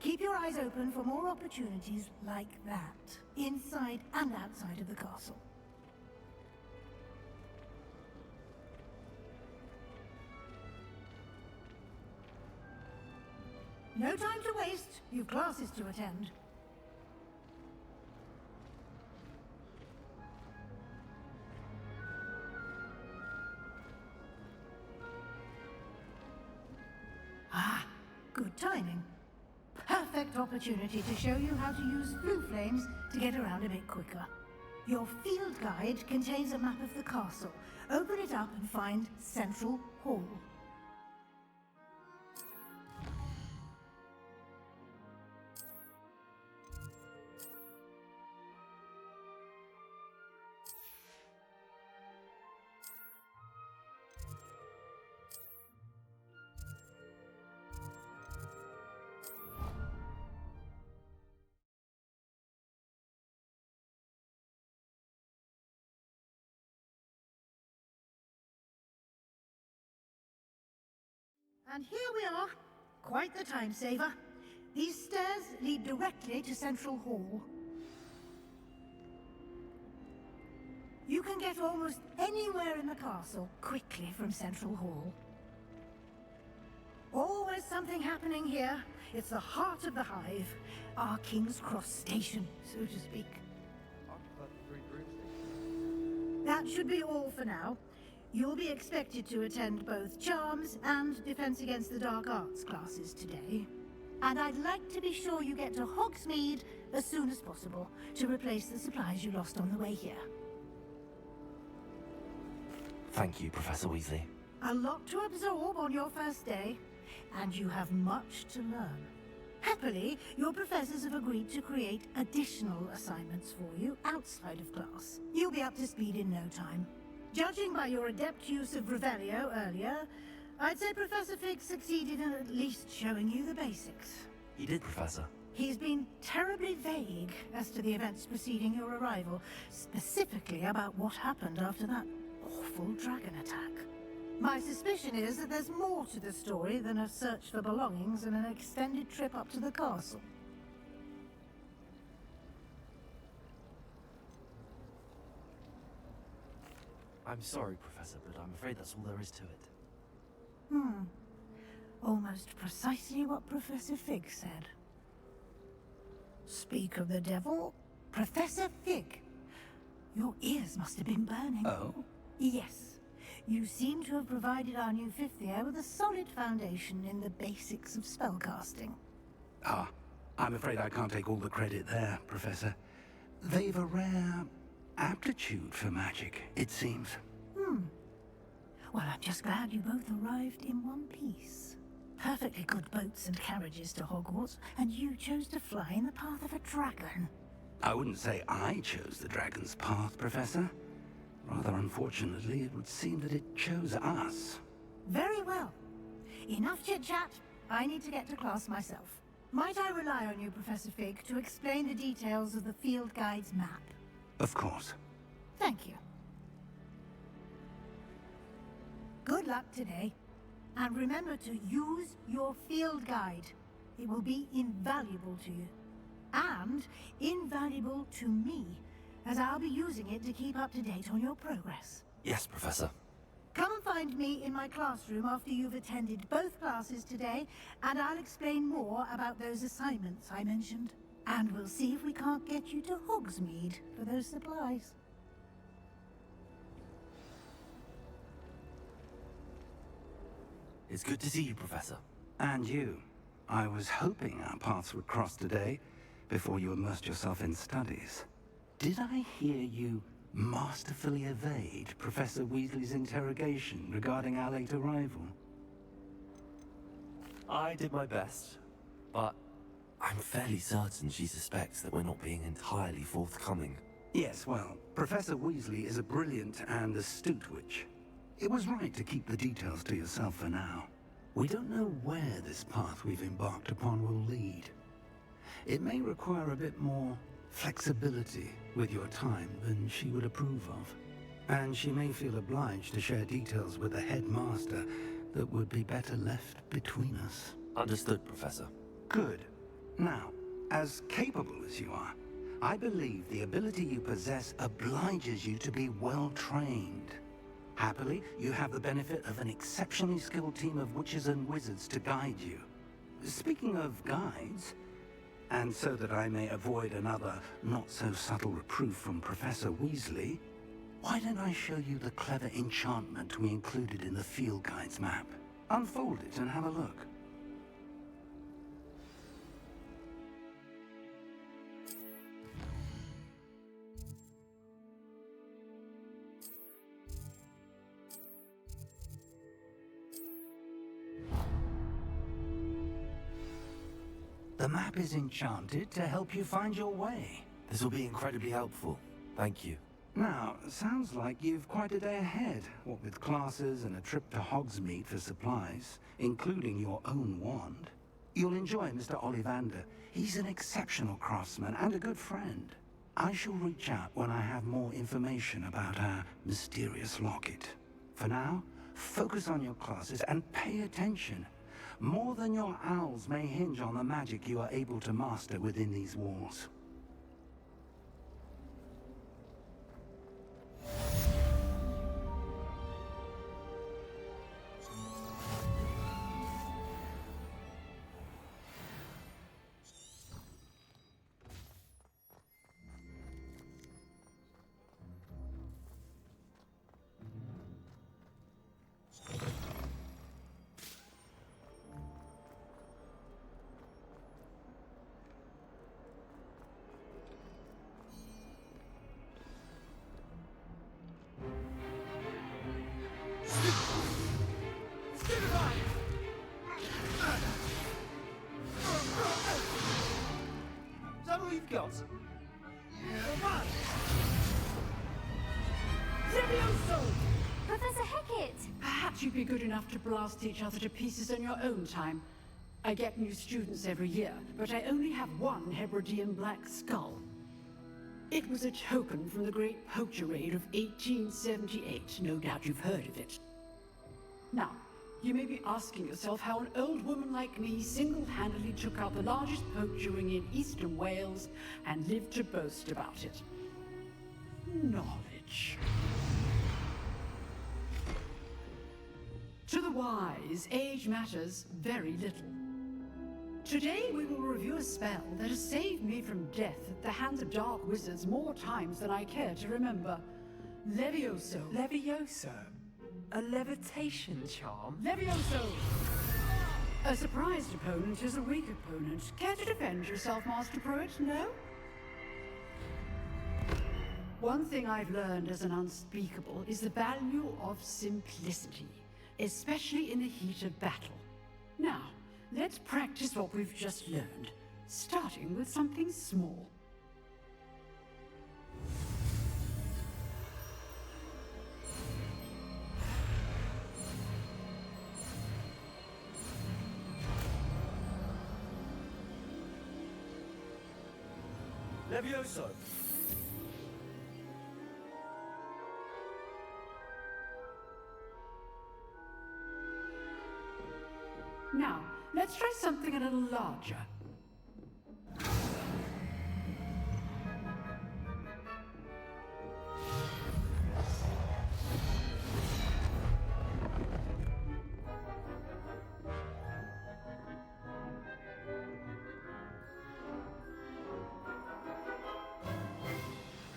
Speaker 8: Keep your eyes open for more opportunities like that, inside and outside of the castle. No time to waste. You've classes to attend. Ah, good timing. Perfect opportunity to show you how to use blue flames to get around a bit quicker. Your field guide contains a map of the castle. Open it up and find Central Hall. And here we are. Quite the time saver. These stairs lead directly to Central Hall. You can get almost anywhere in the castle quickly from Central Hall. Always something happening here. It's the heart of the hive. Our King's Cross station, so to speak. That should be all for now. You'll be expected to attend both Charms and Defense Against the Dark Arts classes today. And I'd like to be sure you get to Hogsmeade as soon as possible to replace the supplies you lost on the way here.
Speaker 2: Thank you, Professor Weasley.
Speaker 8: A lot to absorb on your first day, and you have much to learn. Happily, your professors have agreed to create additional assignments for you outside of class. You'll be up to speed in no time. Judging by your adept use of Revelio earlier, I'd say Professor Fig succeeded in at least showing you the basics.
Speaker 2: He did, Professor.
Speaker 8: He's been terribly vague as to the events preceding your arrival, specifically about what happened after that awful dragon attack. My suspicion is that there's more to the story than a search for belongings and an extended trip up to the castle.
Speaker 2: I'm sorry, Professor, but I'm afraid that's all there is to it.
Speaker 8: Almost precisely what Professor Fig said. Speak of the devil, Professor Fig. Your ears must have been burning.
Speaker 3: Oh?
Speaker 8: Yes. You seem to have provided our new fifth year with a solid foundation in the basics of spellcasting.
Speaker 3: Ah, I'm afraid I can't take all the credit there, Professor. They've a rare aptitude for magic, it seems.
Speaker 8: Well, I'm just glad you both arrived in one piece. Perfectly good boats and carriages to Hogwarts, and you chose to fly in the path of a dragon.
Speaker 3: I wouldn't say I chose the dragon's path, Professor. Rather unfortunately, it would seem that it chose us.
Speaker 8: Very well. Enough chit-chat. I need to get to class myself. Might I rely on you, Professor Fig, to explain the details of the field guide's map?
Speaker 3: Of course.
Speaker 8: Thank you. Good luck today. And remember to use your field guide. It will be invaluable to you. And invaluable to me, as I'll be using it to keep up to date on your progress.
Speaker 2: Yes, Professor.
Speaker 8: Come and find me in my classroom after you've attended both classes today, and I'll explain more about those assignments I mentioned. And we'll see if we can't get you to Hogsmeade for those supplies.
Speaker 2: It's good to see you, Professor.
Speaker 3: And you. I was hoping our paths would cross today, before you immersed yourself in studies. Did I hear you masterfully evade Professor Weasley's interrogation regarding our late arrival?
Speaker 2: I did my best, but I'm fairly certain she suspects that we're not being entirely forthcoming.
Speaker 3: Yes, well, Professor Weasley is a brilliant and astute witch. It was right to keep the details to yourself for now. We don't know where this path we've embarked upon will lead. It may require a bit more flexibility with your time than she would approve of. And she may feel obliged to share details with the headmaster that would be better left between us.
Speaker 2: Understood, Professor.
Speaker 1: Good. Now, as capable as you are, I believe the ability you possess obliges you to be well trained. Happily, you have the benefit of an exceptionally skilled team of witches and wizards to guide you. Speaking of guides, and so that I may avoid another not-so-subtle reproof from Professor Weasley, why don't I show you the clever enchantment we included in the field guide's map? Unfold it and have a look. The map is enchanted to help you find your way.
Speaker 2: This will be incredibly helpful. Thank you.
Speaker 1: Now, sounds like you've quite a day ahead, what with classes and a trip to Hogsmeade for supplies, including your own wand. You'll enjoy Mr. Ollivander. He's an exceptional craftsman and a good friend. I shall reach out when I have more information about our mysterious locket. For now, focus on your classes and pay attention. More than your owls may hinge on the magic you are able to master within these walls.
Speaker 15: Got.
Speaker 10: Levioso! Professor Hecat!
Speaker 16: Perhaps you'd be good enough to blast each other to pieces in your own time. I get new students every year, but I only have one Hebridean black skull. It was a token from the Great Poacher Raid of 1878. No doubt you've heard of it. Now, you may be asking yourself how an old woman like me single-handedly took out the largest poacher ring in eastern Wales and lived to boast about it. Knowledge. To the wise, age matters very little. Today we will review a spell that has saved me from death at the hands of dark wizards more times than I care to remember. Levioso.
Speaker 15: Levioso? A levitation charm?
Speaker 16: Levioso! A surprised opponent is a weak opponent. Care to defend yourself, Master Pruitt? No? One thing I've learned as an unspeakable is the value of simplicity, especially in the heat of battle. Now, let's practice what we've just learned, starting with something small.
Speaker 15: Levioso!
Speaker 16: Now, let's try something a little larger.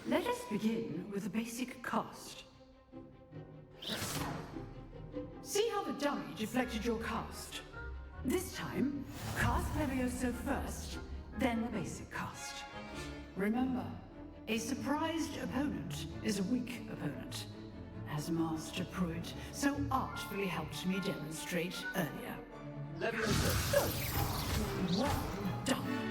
Speaker 16: Let us begin with a basic cast. See how the dummy deflected your cast? This time, cast Levioso first, then the basic cast. Remember, a surprised opponent is a weak opponent, as Master Pruitt so artfully helped me demonstrate earlier.
Speaker 15: Levioso!
Speaker 16: Well done.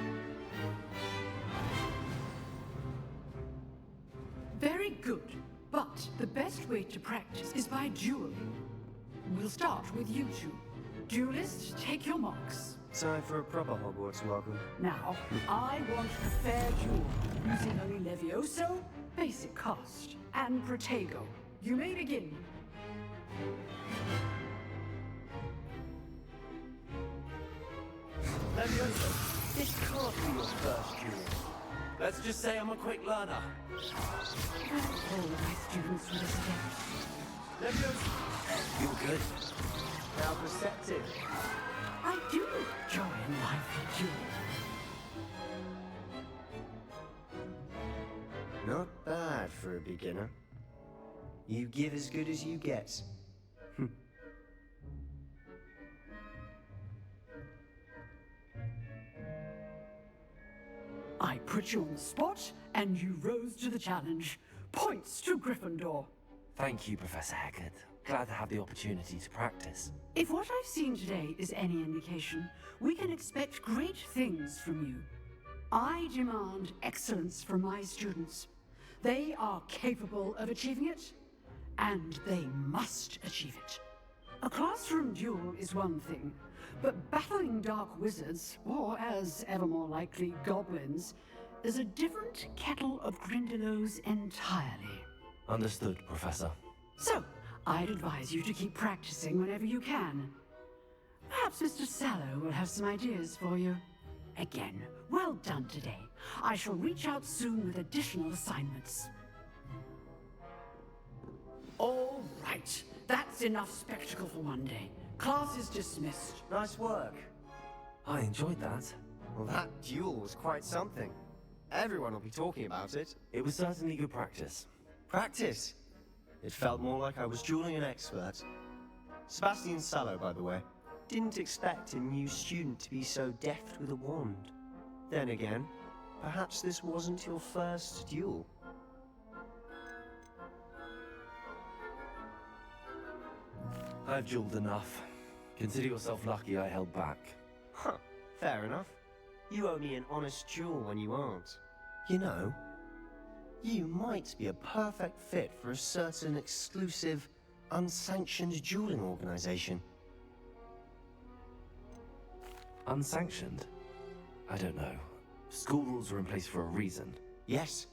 Speaker 16: Very good, but the best way to practice is by dueling. We'll start with you two. Duelists, take your marks.
Speaker 15: Time for a proper Hogwarts welcome.
Speaker 16: Now, I want a fair duel, using only Levioso, basic cast, and Protego. You may begin.
Speaker 15: can't be your first duel. Let's just say I'm a quick learner.
Speaker 16: All my students will adapt.
Speaker 15: Leviosa! You're good. How perceptive.
Speaker 16: I do enjoy a lively duel.
Speaker 15: Not bad for a beginner. You give as good as you get.
Speaker 16: I put you on the spot, and you rose to the challenge. Points to Gryffindor.
Speaker 2: Thank you, Professor Hackett. Glad to have the opportunity to practice.
Speaker 16: If what I've seen today is any indication, we can expect great things from you. I demand excellence from my students. They are capable of achieving it, and they must achieve it. A classroom duel is one thing, but battling dark wizards, or as ever more likely, goblins, is a different kettle of Grindylows entirely.
Speaker 2: Understood, Professor.
Speaker 16: So, I'd advise you to keep practicing whenever you can. Perhaps Mr. Sallow will have some ideas for you. Again, well done today. I shall reach out soon with additional assignments. All right, that's enough spectacle for one day. Class is dismissed.
Speaker 15: Nice work.
Speaker 2: I enjoyed that.
Speaker 15: Well, that duel was quite something. Everyone will be talking about it.
Speaker 2: It was certainly good practice.
Speaker 15: Practice? It felt more like I was dueling an expert. Sebastian Sallow, by the way. Didn't expect a new student to be so deft with a wand. Then again, perhaps this wasn't your first duel.
Speaker 2: I've dueled enough. Consider yourself lucky I held back.
Speaker 15: Huh, fair enough. You owe me an honest duel when you aren't. You know, you might be a perfect fit for a certain exclusive, unsanctioned dueling organization.
Speaker 2: Unsanctioned? I don't know. School rules are in place for a reason.
Speaker 15: Yes,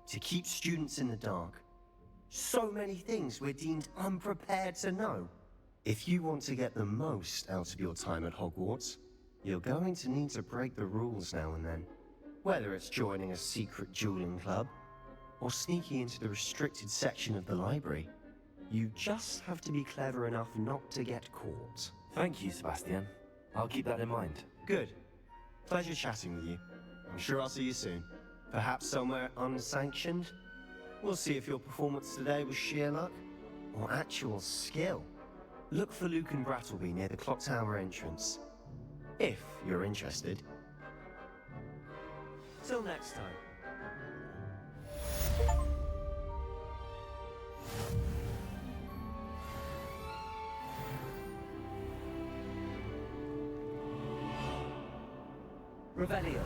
Speaker 15: to keep students in the dark. So many things we're deemed unprepared to know. If you want to get the most out of your time at Hogwarts, you're going to need to break the rules now and then. Whether it's joining a secret dueling club, or sneaking into the restricted section of the library, you just have to be clever enough not to get caught.
Speaker 2: Thank you, Sebastian. I'll keep that in mind.
Speaker 15: Good. Pleasure chatting with you. I'm sure I'll see you soon. Perhaps somewhere unsanctioned? We'll see if your performance today was sheer luck, or actual skill. Look for Luke and Brattleby near the clock tower entrance. If you're interested. Till next time. Revelio.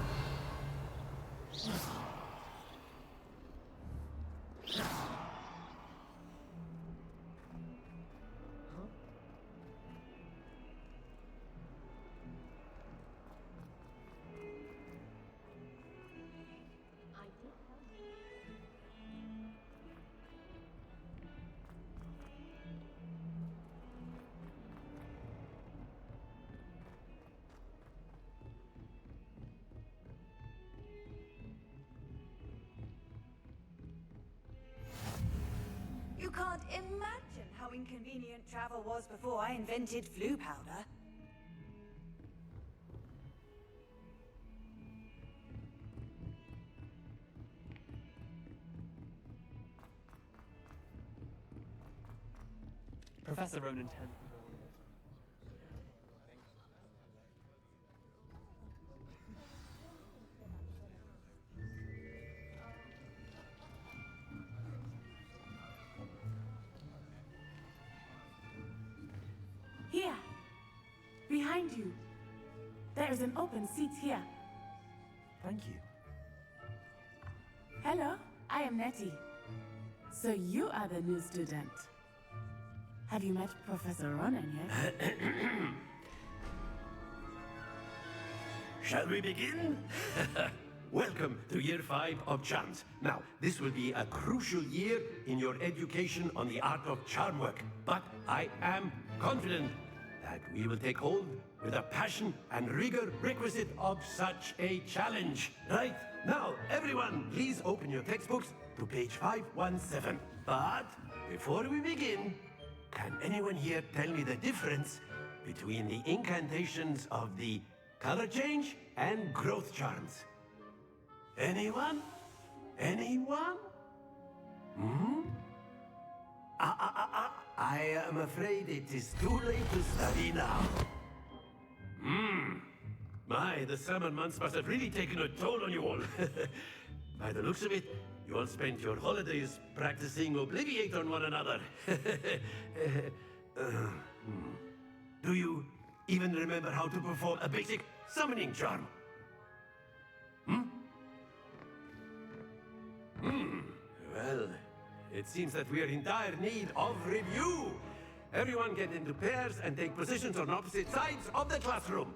Speaker 17: You can't imagine how inconvenient travel was before I invented flu powder.
Speaker 14: Professor Ronan 10.
Speaker 13: Here. Behind you. There is an open seat here.
Speaker 2: Thank you.
Speaker 13: Hello, I am Nettie. So you are the new student. Have you met Professor Ronan yet?
Speaker 6: Shall we begin? Welcome to year 5 of charms. Now, this will be a crucial year in your education on the art of charm work, but I am confident that we will take hold with the passion and rigor requisite of such a challenge. Right, now, everyone, please open your textbooks to page 517. But before we begin, can anyone here tell me the difference between the incantations of the color change and growth charms? Anyone? Anyone? Hmm? I am afraid it is too late to study now. My, the summer months must have really taken a toll on you all. By the looks of it, you all spent your holidays practicing Obliviate on one another. Do you even remember how to perform a basic summoning charm? Well, it seems that we are in dire need of review. Everyone get into pairs and take positions on opposite sides of the classroom.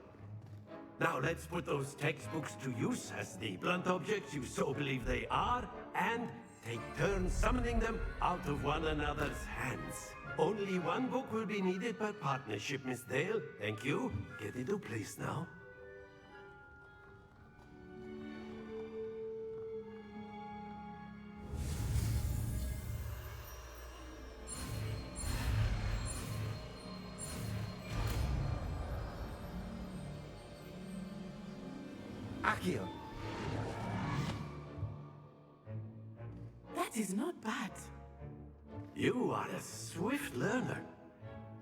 Speaker 6: Now let's put those textbooks to use as the blunt objects you so believe they are, and take turns summoning them out of one another's hands. Only one book will be needed per partnership, Miss Dale. Thank you. Get into place now. Akio.
Speaker 13: That is not bad.
Speaker 6: You are a swift learner.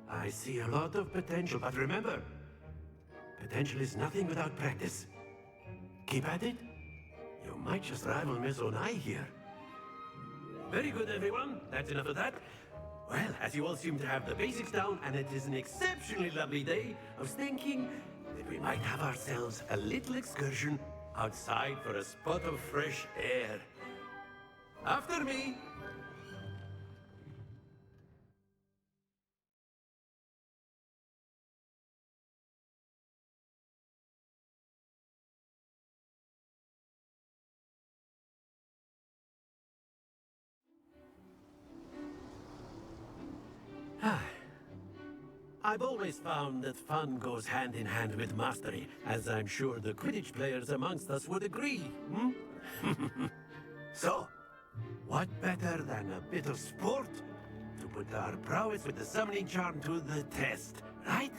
Speaker 6: I see a lot of potential, but remember, potential is nothing without practice. Keep at it. You might just rival Miss Onai here. Very good, everyone. That's enough of that. Well, as you all seem to have the basics down, and it is an exceptionally lovely day, I was thinking that we might have ourselves a little excursion outside for a spot of fresh air. After me! I've always found that fun goes hand in hand with mastery, as I'm sure the Quidditch players amongst us would agree, So, what better than a bit of sport to put our prowess with the summoning charm to the test, right?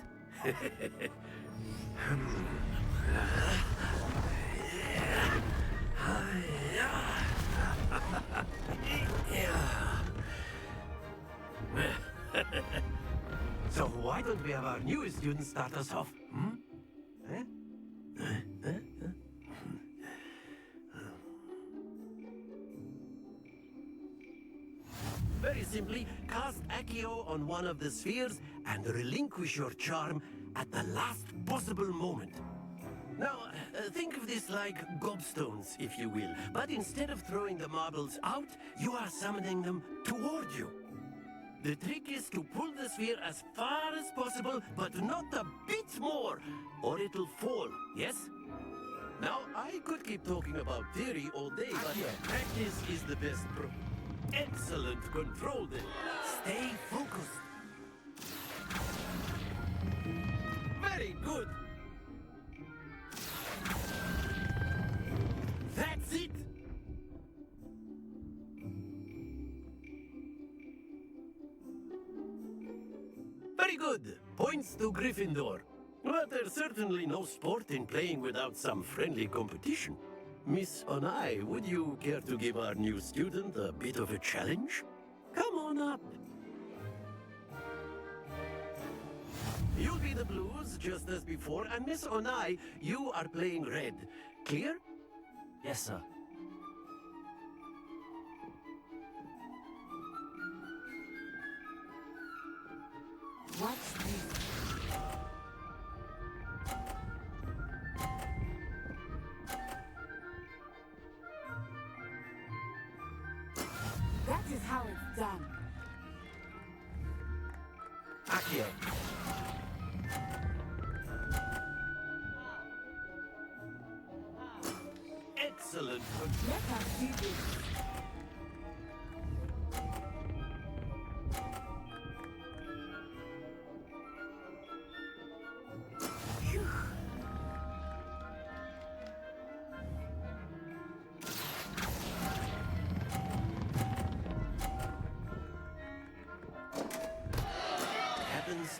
Speaker 6: So why don't we have our newest student start us off? Very simply, cast Accio on one of the spheres and relinquish your charm at the last possible moment. Now, think of this like gobstones, if you will, but instead of throwing the marbles out, you are summoning them toward you. The trick is to pull the sphere as far as possible, but not a bit more, or it'll fall, yes? Now, I could keep talking about theory all day, but practice is the best pro. Excellent control then. Stay focused. Very good. That's it. Very good. Points to Gryffindor. But there's certainly no sport in playing without some friendly competition. Miss Onai, would you care to give our new student a bit of a challenge? Come on up. You'll be the blues, just as before, and Miss Onai, you are playing red. Clear?
Speaker 2: Yes, sir.
Speaker 13: What's this? That is how it's done.
Speaker 6: Accio. Excellent.
Speaker 13: Let us do this.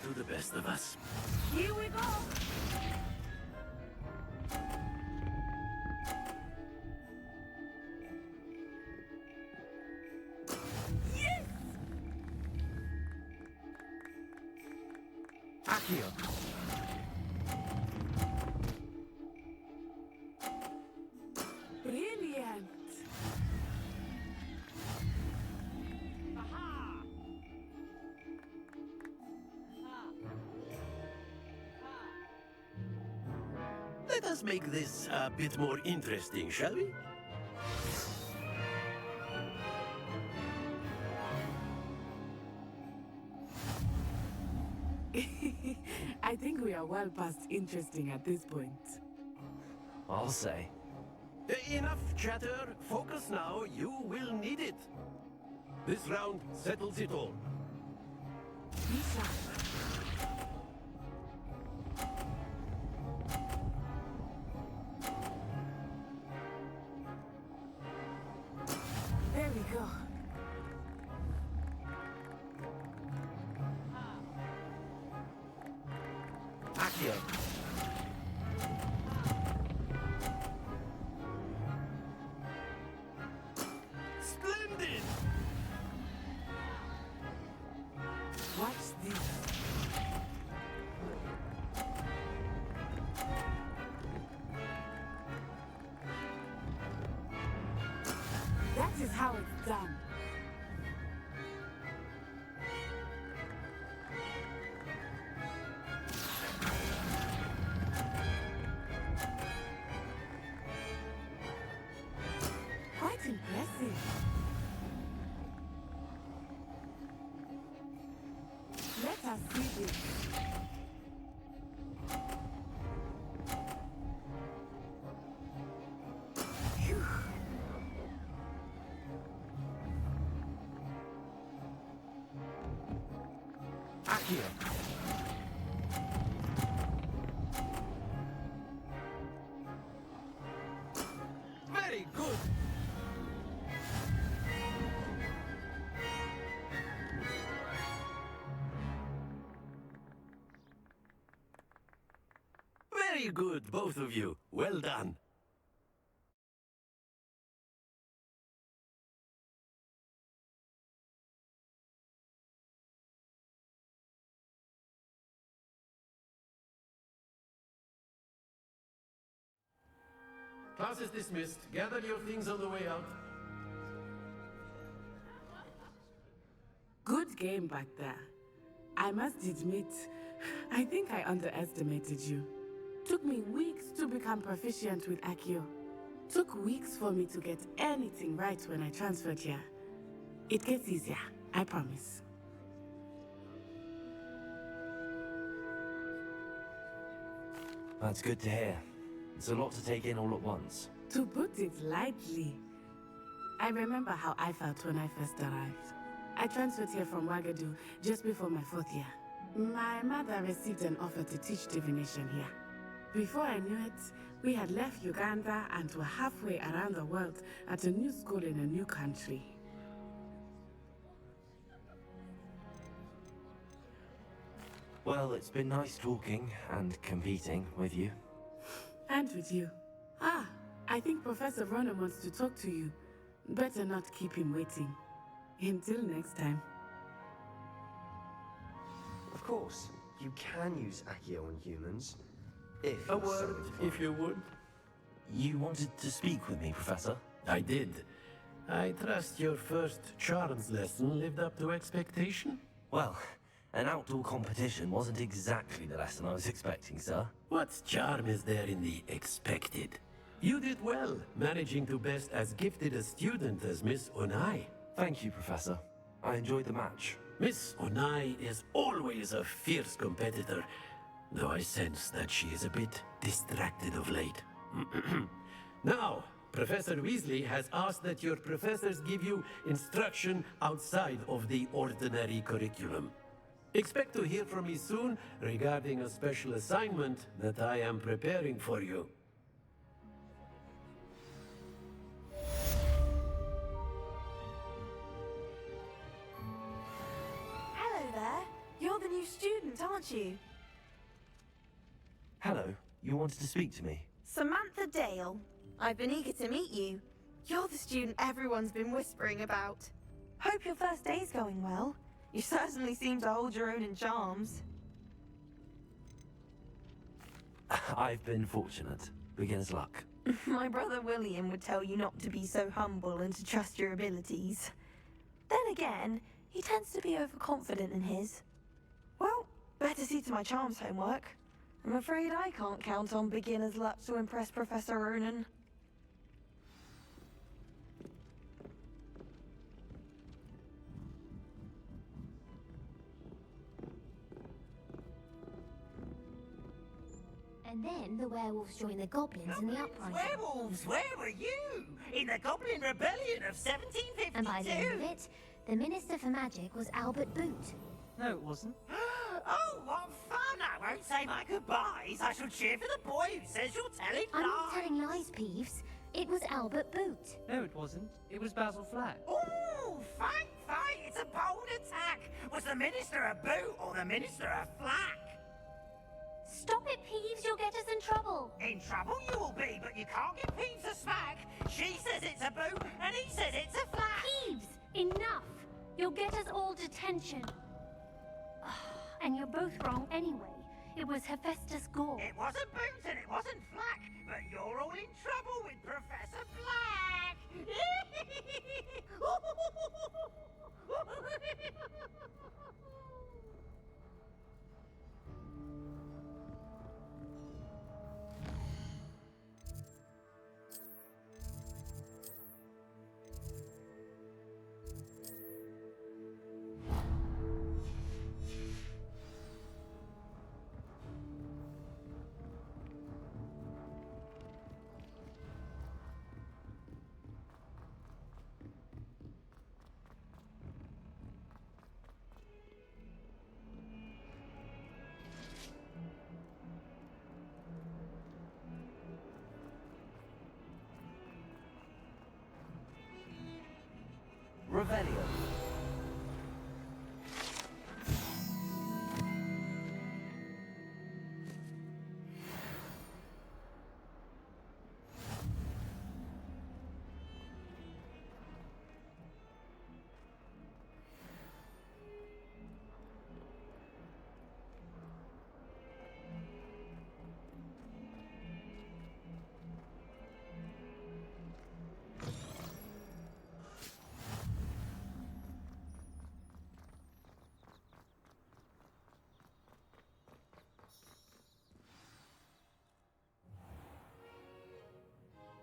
Speaker 6: to the best of us.
Speaker 17: Here we go!
Speaker 6: Yes!
Speaker 15: Accio!
Speaker 13: Brilliant!
Speaker 6: Let us make this a bit more interesting, shall we?
Speaker 13: I think we are well past interesting at this point.
Speaker 2: I'll say.
Speaker 6: Enough chatter. Focus now. You will need it. This round settles it all.
Speaker 13: Misha. There we go.
Speaker 2: Accio!
Speaker 6: Splendid!
Speaker 13: Watch this. That is how it's done. Quite impressive. Let us see this. Phew.
Speaker 2: Accio!
Speaker 6: Very good. Very good, both of you. Well done.
Speaker 3: Class is dismissed. Gather your things on the way out.
Speaker 13: Good game back there. I must admit, I think I underestimated you. Took me weeks to become proficient with Accio. Took weeks for me to get anything right when I transferred here. It gets easier, I promise.
Speaker 2: That's good to hear. It's a lot to take in all at once.
Speaker 13: To put it lightly, I remember how I felt when I first arrived. I transferred here from Wagadu just before my 4th year. My mother received an offer to teach divination here. Before I knew it, we had left Uganda and were halfway around the world at a new school in a new country.
Speaker 2: Well, it's been nice talking and competing with you.
Speaker 13: And with you. Ah, I think Professor Ronan wants to talk to you. Better not keep him waiting. Until next time.
Speaker 15: Of course, you can use Accio on humans. If
Speaker 6: A
Speaker 15: you're so
Speaker 6: word,
Speaker 15: inclined.
Speaker 6: if you would.
Speaker 2: You wanted to speak with me, Professor?
Speaker 6: I did. I trust your first charms lesson lived up to expectation?
Speaker 2: Well, an outdoor competition wasn't exactly the lesson I was expecting, sir.
Speaker 6: What charm is there in the expected? You did well, managing to best as gifted a student as Miss Onai.
Speaker 2: Thank you, Professor. I enjoyed the match.
Speaker 6: Miss Onai is always a fierce competitor, though I sense that she is a bit distracted of late. Now, Professor Weasley has asked that your professors give you instruction outside of the ordinary curriculum. Expect to hear from me soon regarding a special assignment that I am preparing for you.
Speaker 17: Hello there. You're the new student,
Speaker 18: different, aren't you?
Speaker 2: Hello, you wanted to speak to me?
Speaker 18: Samantha Dale. I've been eager to meet you. You're the student everyone's been whispering about. Hope your first day's going well. You certainly seem to hold your own in charms.
Speaker 2: I've been fortunate. Beginner's luck.
Speaker 18: My brother William would tell you not to be so humble and to trust your abilities. Then again, he tends to be overconfident in his. Well, better see to my charms homework. I'm afraid I can't count on beginner's luck to impress Professor Ronan.
Speaker 11: And then the werewolves joined the goblins in the uprising.
Speaker 19: Werewolves, where were you? In the Goblin Rebellion of 1752?
Speaker 11: And by the end of it, the Minister for Magic was Albert Boot.
Speaker 14: No, it wasn't.
Speaker 19: Oh, what fun! I won't say my goodbyes. I shall cheer for the boy who says you're telling
Speaker 11: I'm
Speaker 19: lies.
Speaker 11: not telling lies, Peeves. It was Albert Boot.
Speaker 14: No, it wasn't. It was Basil Flack.
Speaker 19: Ooh, fight! It's a bold attack. Was the Minister a boot or the Minister a flack?
Speaker 11: Stop it, Peeves. You'll get us in trouble.
Speaker 19: In trouble you will be, but you can't get Peeves a smack. She says it's a boot, and he says it's a flack.
Speaker 11: Peeves, enough. You'll get us all detention. And you're both wrong anyway. It was Hephaestus Gore.
Speaker 19: It wasn't boot and it wasn't flack, but you're all in trouble with Professor Flack.
Speaker 2: Revelio.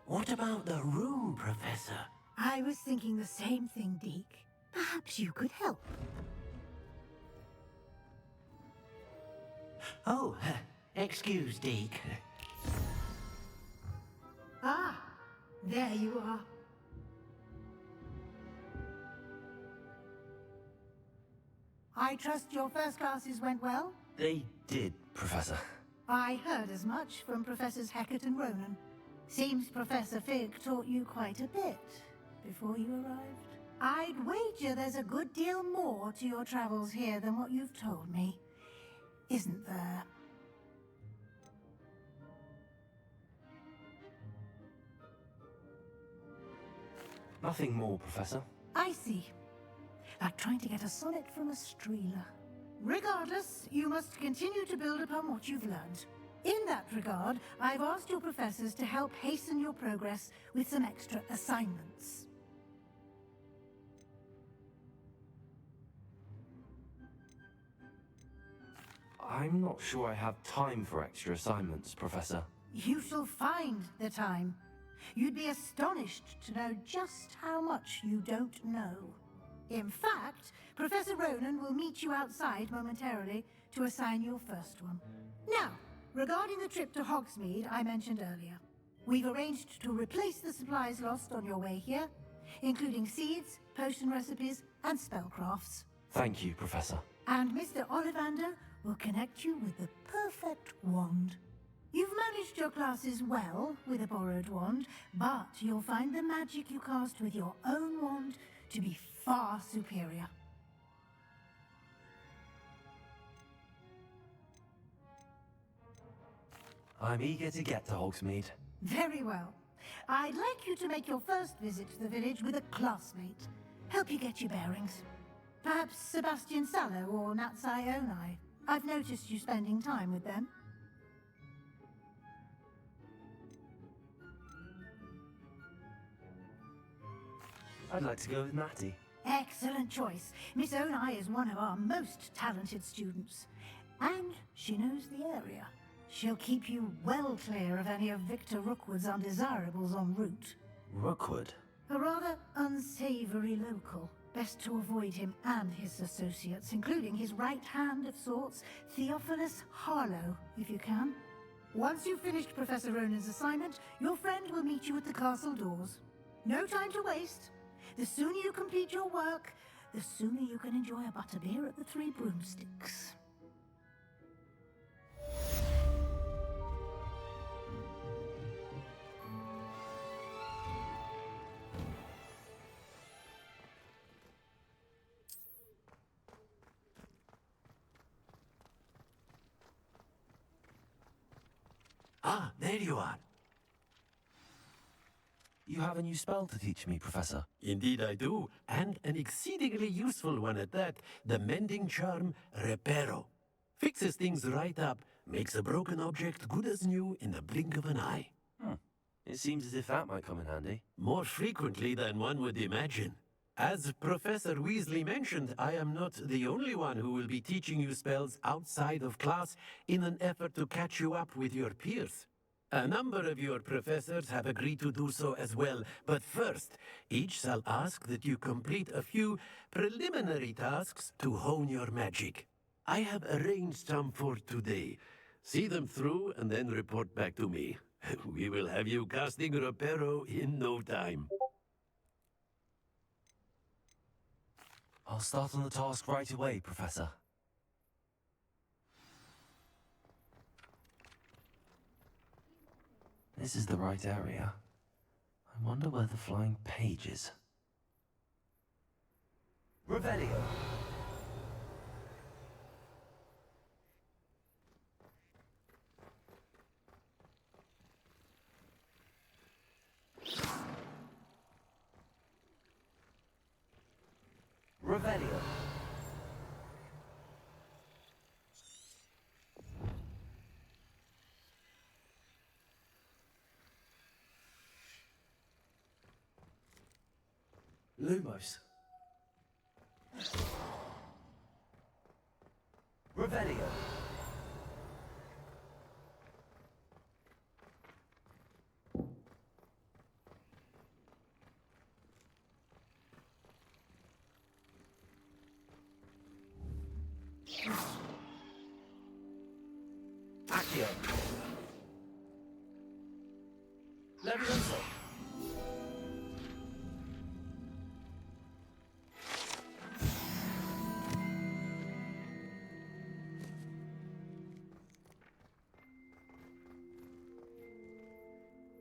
Speaker 6: What about the room, Professor?
Speaker 8: I was thinking the same thing, Deke. Perhaps you could help.
Speaker 6: Oh, excuse, Deke.
Speaker 8: Ah, there you are. I trust your first classes went well?
Speaker 2: They did, Professor.
Speaker 8: I heard as much from Professors Hecat and Ronan. Seems Professor Fig taught you quite a bit before you arrived. I'd wager there's a good deal more to your travels here than what you've told me. Isn't there?
Speaker 2: Nothing more, Professor.
Speaker 8: I see. Like trying to get a sonnet from a streeler. Regardless, you must continue to build upon what you've learned. In that regard, I've asked your professors to help hasten your progress with some extra assignments.
Speaker 2: I'm not sure I have time for extra assignments, Professor.
Speaker 8: You shall find the time. You'd be astonished to know just how much you don't know. In fact, Professor Ronan will meet you outside momentarily to assign your first one. Now, regarding the trip to Hogsmeade I mentioned earlier, we've arranged to replace the supplies lost on your way here, including seeds, potion recipes, and spellcrafts.
Speaker 2: Thank you, Professor.
Speaker 8: And Mr. Ollivander will connect you with the perfect wand. You've managed your classes well with a borrowed wand, but you'll find the magic you cast with your own wand to be far superior.
Speaker 2: I'm eager to get to Hogsmeade.
Speaker 8: Very well. I'd like you to make your first visit to the village with a classmate. Help you get your bearings. Perhaps Sebastian Sallow or Natsai Onai. I've noticed you spending time with them.
Speaker 2: I'd like to go with Natty.
Speaker 8: Excellent choice. Miss Onai is one of our most talented students. And she knows the area. She'll keep you well clear of any of Victor Rookwood's undesirables en route.
Speaker 2: Rookwood?
Speaker 8: A rather unsavory local. Best to avoid him and his associates, including his right hand of sorts, Theophilus Harlow, if you can. Once you've finished Professor Ronan's assignment, your friend will meet you at the castle doors. No time to waste. The sooner you complete your work, the sooner you can enjoy a butterbeer at the Three Broomsticks.
Speaker 6: Ah, there you are.
Speaker 2: You have a new spell to teach me, Professor.
Speaker 6: Indeed I do, and an exceedingly useful one at that, the mending charm Reparo. Fixes things right up, makes a broken object good as new in the blink of an eye.
Speaker 2: It seems as if that might come in handy.
Speaker 6: More frequently than one would imagine. As Professor Weasley mentioned, I am not the only one who will be teaching you spells outside of class in an effort to catch you up with your peers. A number of your professors have agreed to do so as well, but first, each shall ask that you complete a few preliminary tasks to hone your magic. I have arranged some for today. See them through and then report back to me. We will have you casting Reparo in no time.
Speaker 2: I'll start on the task right away, Professor. This is the right area. I wonder where the flying page is. Revelio! Revelio! Lumos. Revelio. Accio. Levioso.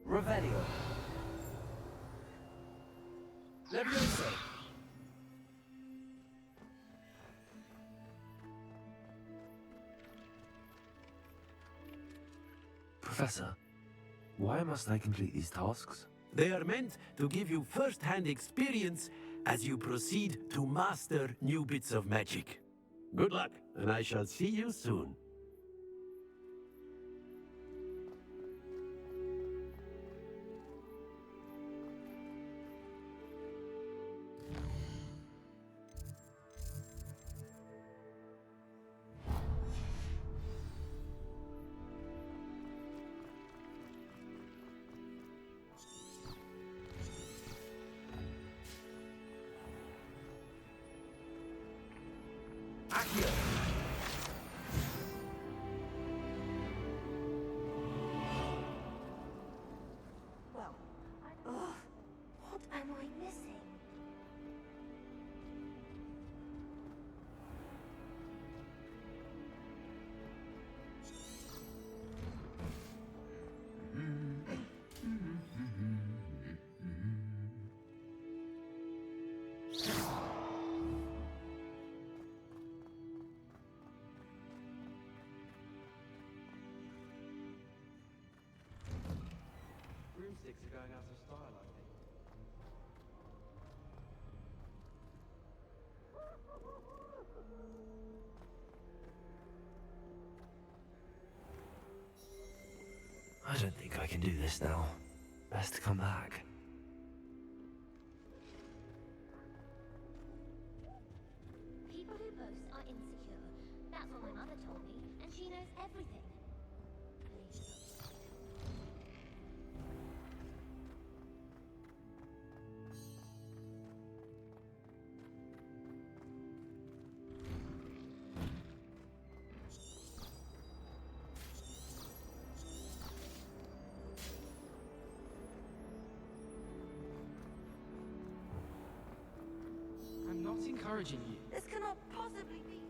Speaker 2: Revelio. Levioso. Professor, why must I complete these tasks?
Speaker 6: They are meant to give you first-hand experience as you proceed to master new bits of magic. Good luck, and I shall see you soon.
Speaker 2: Accio.
Speaker 18: Well, what am I missing?
Speaker 14: broomsticks are going out of style, I think.
Speaker 2: I don't think I can do this now. Best to come back.
Speaker 11: People who boast are insecure. That's what my mother told me, and she knows everything.
Speaker 12: I'm not encouraging you.
Speaker 18: This cannot possibly be.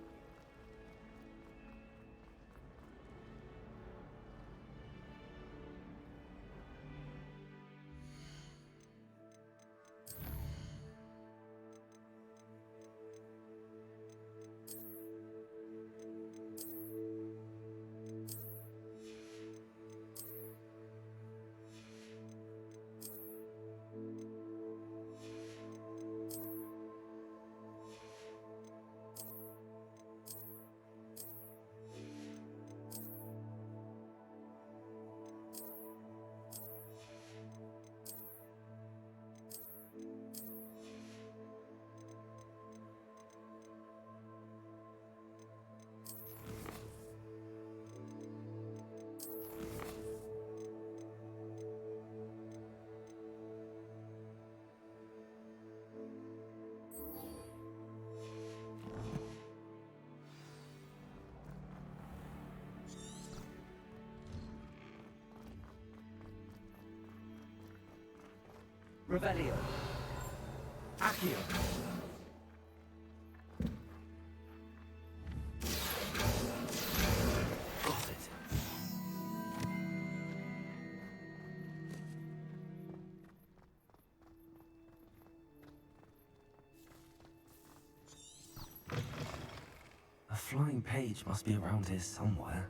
Speaker 2: Revelio. Accio. Got it. A flying page must be around here somewhere.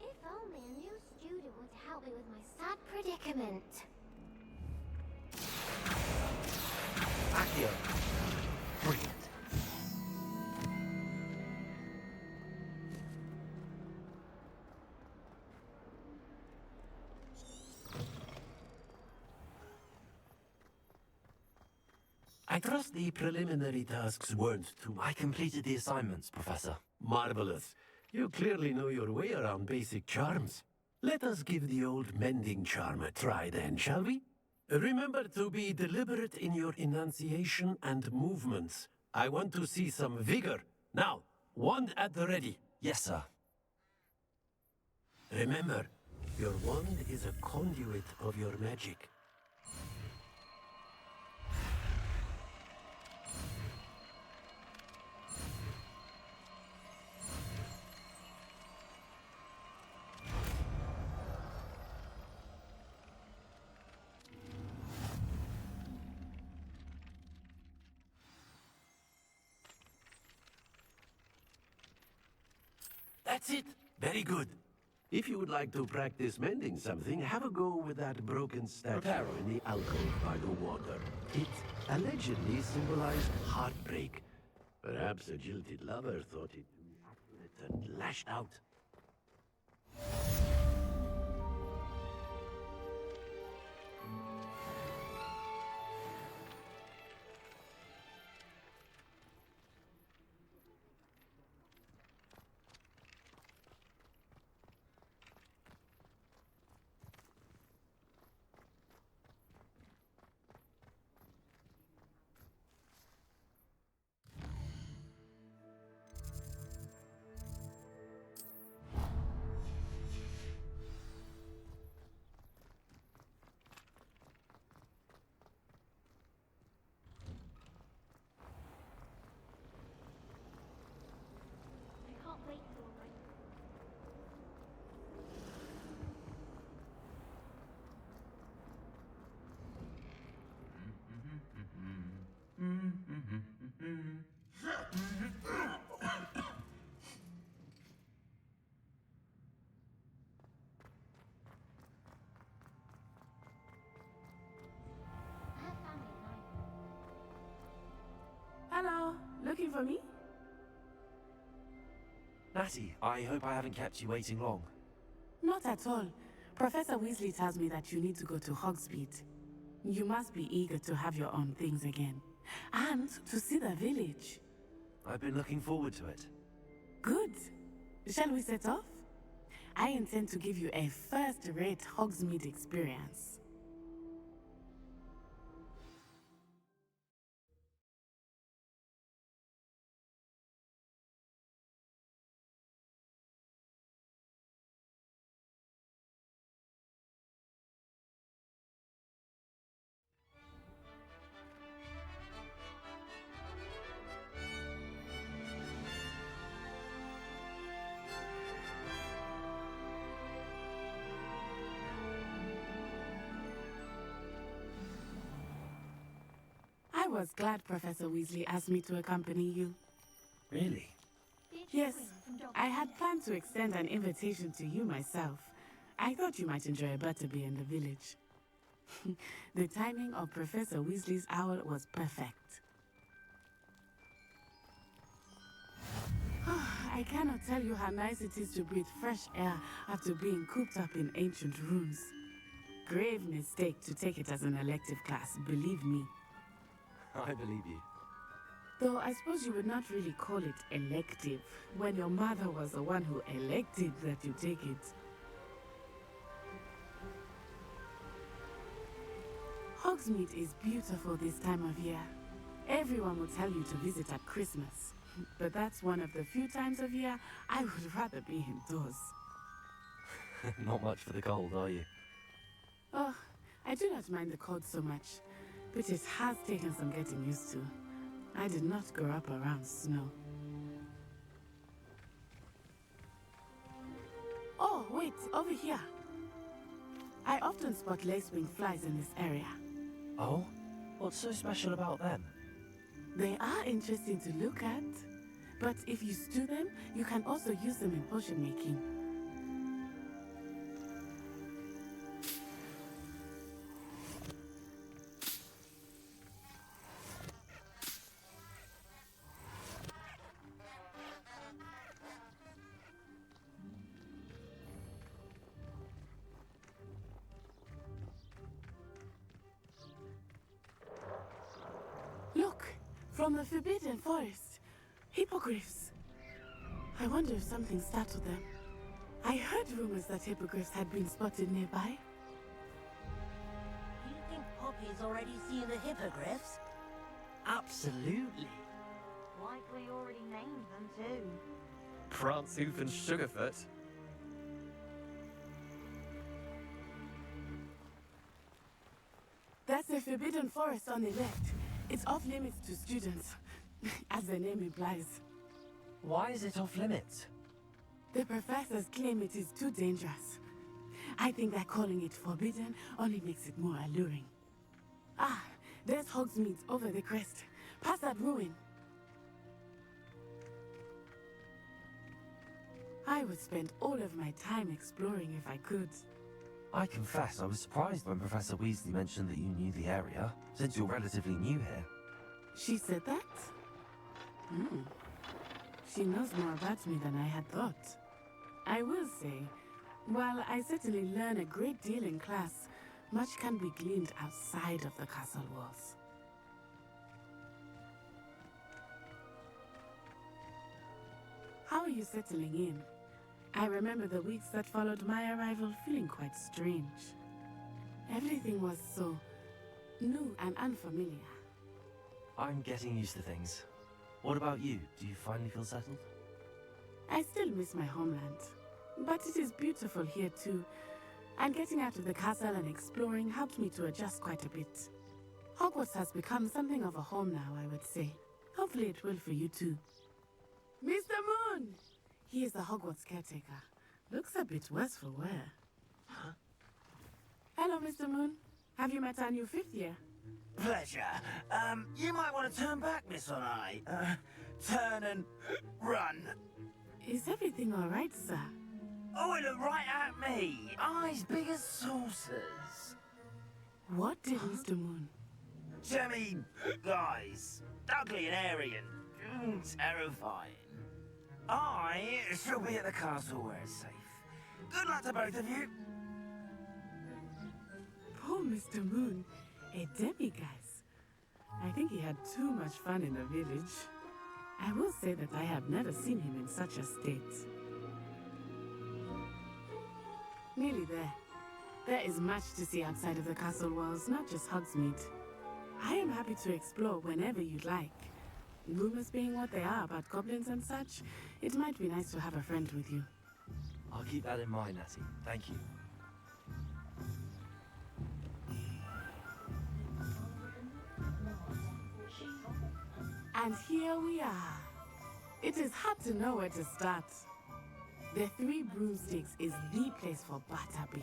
Speaker 11: If only a new student would help me with my sad predicament.
Speaker 2: Accio. Brilliant.
Speaker 6: I trust the preliminary tasks weren't too much.
Speaker 2: I completed the assignments, Professor.
Speaker 6: Marvelous. You clearly know your way around basic charms. Let us give the old mending charm a try then, shall we? Remember to be deliberate in your enunciation and movements. I want to see some vigor. Now, wand at the ready.
Speaker 2: Yes, sir.
Speaker 6: Remember, your wand is a conduit of your magic. That's it. Very good. If you would like to practice mending something, have a go with that broken statue in the alcove by the water. It allegedly symbolized heartbreak. Perhaps a jilted lover thought it too accurate and lashed out.
Speaker 13: for me?
Speaker 2: Natty, I hope I haven't kept you waiting long.
Speaker 13: Not at all. Professor Weasley tells me that you need to go to Hogsmeade. You must be eager to have your own things again. And to see the village.
Speaker 2: I've been looking forward to it.
Speaker 13: Good. Shall we set off? I intend to give you a first-rate Hogsmeade experience. I was glad Professor Weasley asked me to accompany you.
Speaker 2: Really?
Speaker 13: Yes, I had planned to extend an invitation to you myself. I thought you might enjoy a butterbeer in the village. The timing of Professor Weasley's owl was perfect. I cannot tell you how nice it is to breathe fresh air after being cooped up in ancient rooms. Grave mistake to take it as an elective class, believe me.
Speaker 2: I believe you.
Speaker 13: Though I suppose you would not really call it elective when your mother was the one who elected that you take it. Hogsmeade is beautiful this time of year. Everyone will tell you to visit at Christmas. But that's one of the few times of year I would rather be indoors.
Speaker 2: Not much for the cold, are you?
Speaker 13: Oh, I do not mind the cold so much, but it has taken some getting used to. I did not grow up around snow. Oh, wait, over here. I often spot lacewing flies in this area.
Speaker 2: Oh? What's so special about them?
Speaker 13: They are interesting to look at, but if you stew them, you can also use them in potion making. Look, from the Forbidden Forest. Hippogriffs. I wonder if something startled them. I heard rumors that hippogriffs had been spotted nearby.
Speaker 20: Do you think Poppy's already seen the hippogriffs?
Speaker 2: Absolutely.
Speaker 20: Likely already named them too.
Speaker 2: Prancehoof and Sugarfoot.
Speaker 13: That's the Forbidden Forest on the left. It's off limits to students, as the name implies.
Speaker 2: Why is it off limits?
Speaker 13: The professors claim it is too dangerous. I think that calling it forbidden only makes it more alluring. Ah, there's Hogsmeade over the crest. Past that ruin. I would spend all of my time exploring if I could.
Speaker 2: I confess I was surprised when Professor Weasley mentioned that you knew the area, since you're relatively new here.
Speaker 13: She said that? She knows more about me than I had thought. I will say, while I certainly learn a great deal in class, much can be gleaned outside of the castle walls. How are you settling in? I remember the weeks that followed my arrival feeling quite strange. Everything was so new and unfamiliar.
Speaker 2: I'm getting used to things. What about you? Do you finally feel settled?
Speaker 13: I still miss my homeland, but it is beautiful here too, and getting out of the castle and exploring helped me to adjust quite a bit. Hogwarts has become something of a home now, I would say. Hopefully it will for you too. Mr. Moon! He is the Hogwarts caretaker. Looks a bit worse for wear.
Speaker 19: Huh?
Speaker 13: Hello, Mr. Moon. Have you met our new fifth year?
Speaker 19: Pleasure. You might want to turn back, Miss On-Eye. Turn and run.
Speaker 13: Is everything all right, sir?
Speaker 19: Oh, it looked right at me. Eyes big as saucers.
Speaker 13: What did Mr. Moon?
Speaker 19: Jemmy, guys. Ugly and hairy and
Speaker 1: Terrifying. I shall be at the castle where it's safe. Good luck to both of you.
Speaker 13: Poor Mr. Moon, a demiguise. I think he had too much fun in the village. I will say that I have never seen him in such a state. Nearly there. There is much to see outside of the castle walls, not just Hogsmeade. I am happy to explore whenever you'd like. Rumors being what they are about goblins and such, it might be nice to have a friend with you.
Speaker 2: I'll keep that in mind, Natty. Thank you.
Speaker 13: And here we are. It is hard to know where to start. The Three Broomsticks is the place for butterbeer.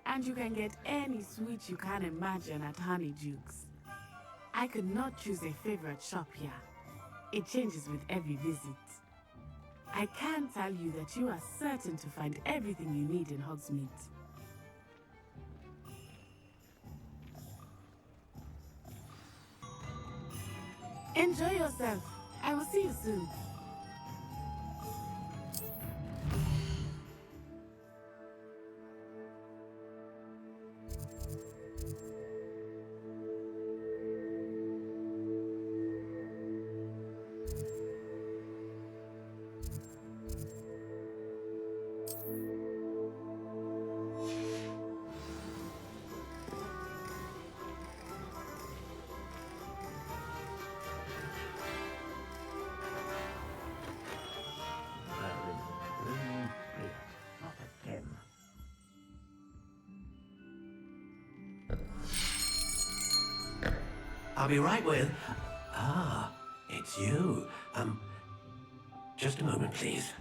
Speaker 13: And you can get any sweet you can imagine at Honeydukes. I could not choose a favorite shop here. It changes with every visit. I can tell you that you are certain to find everything you need in Hogsmeade. Enjoy yourself. I will see you soon.
Speaker 6: I'll be right with... Ah, it's you. Just a moment, please.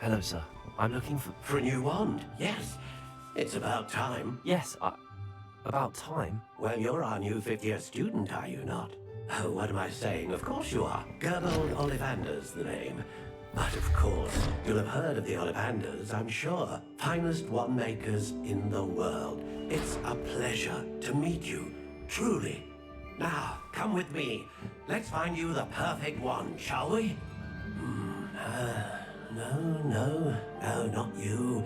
Speaker 2: Hello, sir. I'm looking for...
Speaker 6: For a new wand, yes. It's about time.
Speaker 2: Yes, about time?
Speaker 6: Well, you're our new 50th student, are you not? Oh, what am I saying? Of course you are. Gerbold Ollivander's the name. But of course, you'll have heard of the Ollivanders, I'm sure. Finest wand makers in the world. It's a pleasure to meet you, truly. Now, come with me. Let's find you the perfect wand, shall we? No, not you.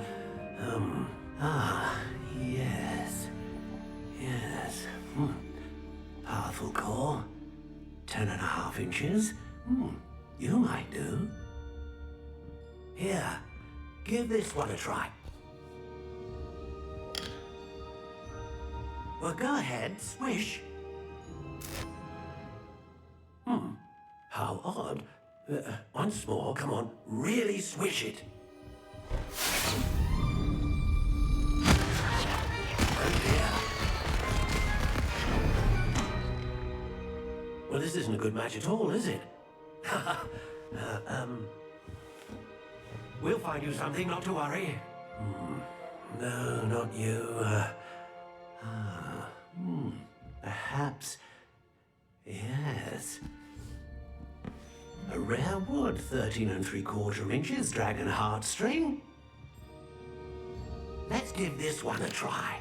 Speaker 6: Yes. Powerful core. 10.5 inches. You might do. Here, give this one a try. Well, go ahead, swish. How odd. Once more, come on, really swish it. Oh dear. Well, this isn't a good match at all, is it? We'll find you something, not to worry. No, not you. Perhaps... Yes. A rare wood, 13 3/4 inches, dragon heartstring. Let's give this one a try.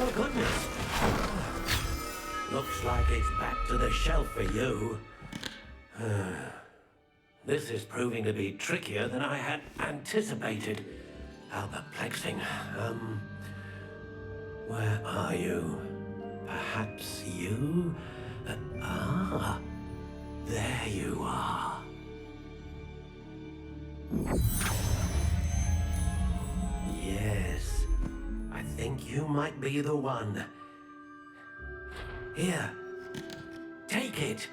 Speaker 6: Oh, goodness. Looks like it's back to the shelf for you. This is proving to be trickier than I had anticipated. How perplexing. Where are you? Perhaps you? There you are. Yes, I think you might be the one. Here, take it.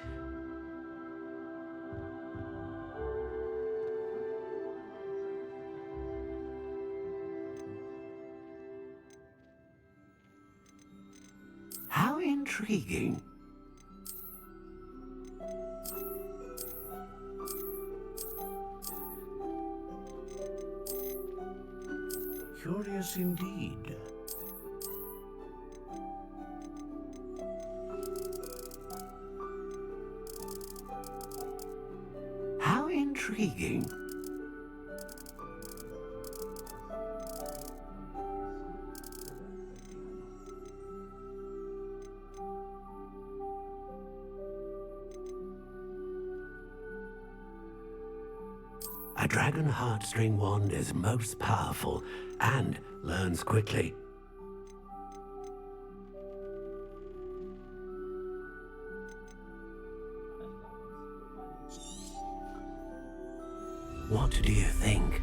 Speaker 6: How intriguing. Curious indeed. How intriguing. A dragon heartstring wand is most powerful and learns quickly. What do you think?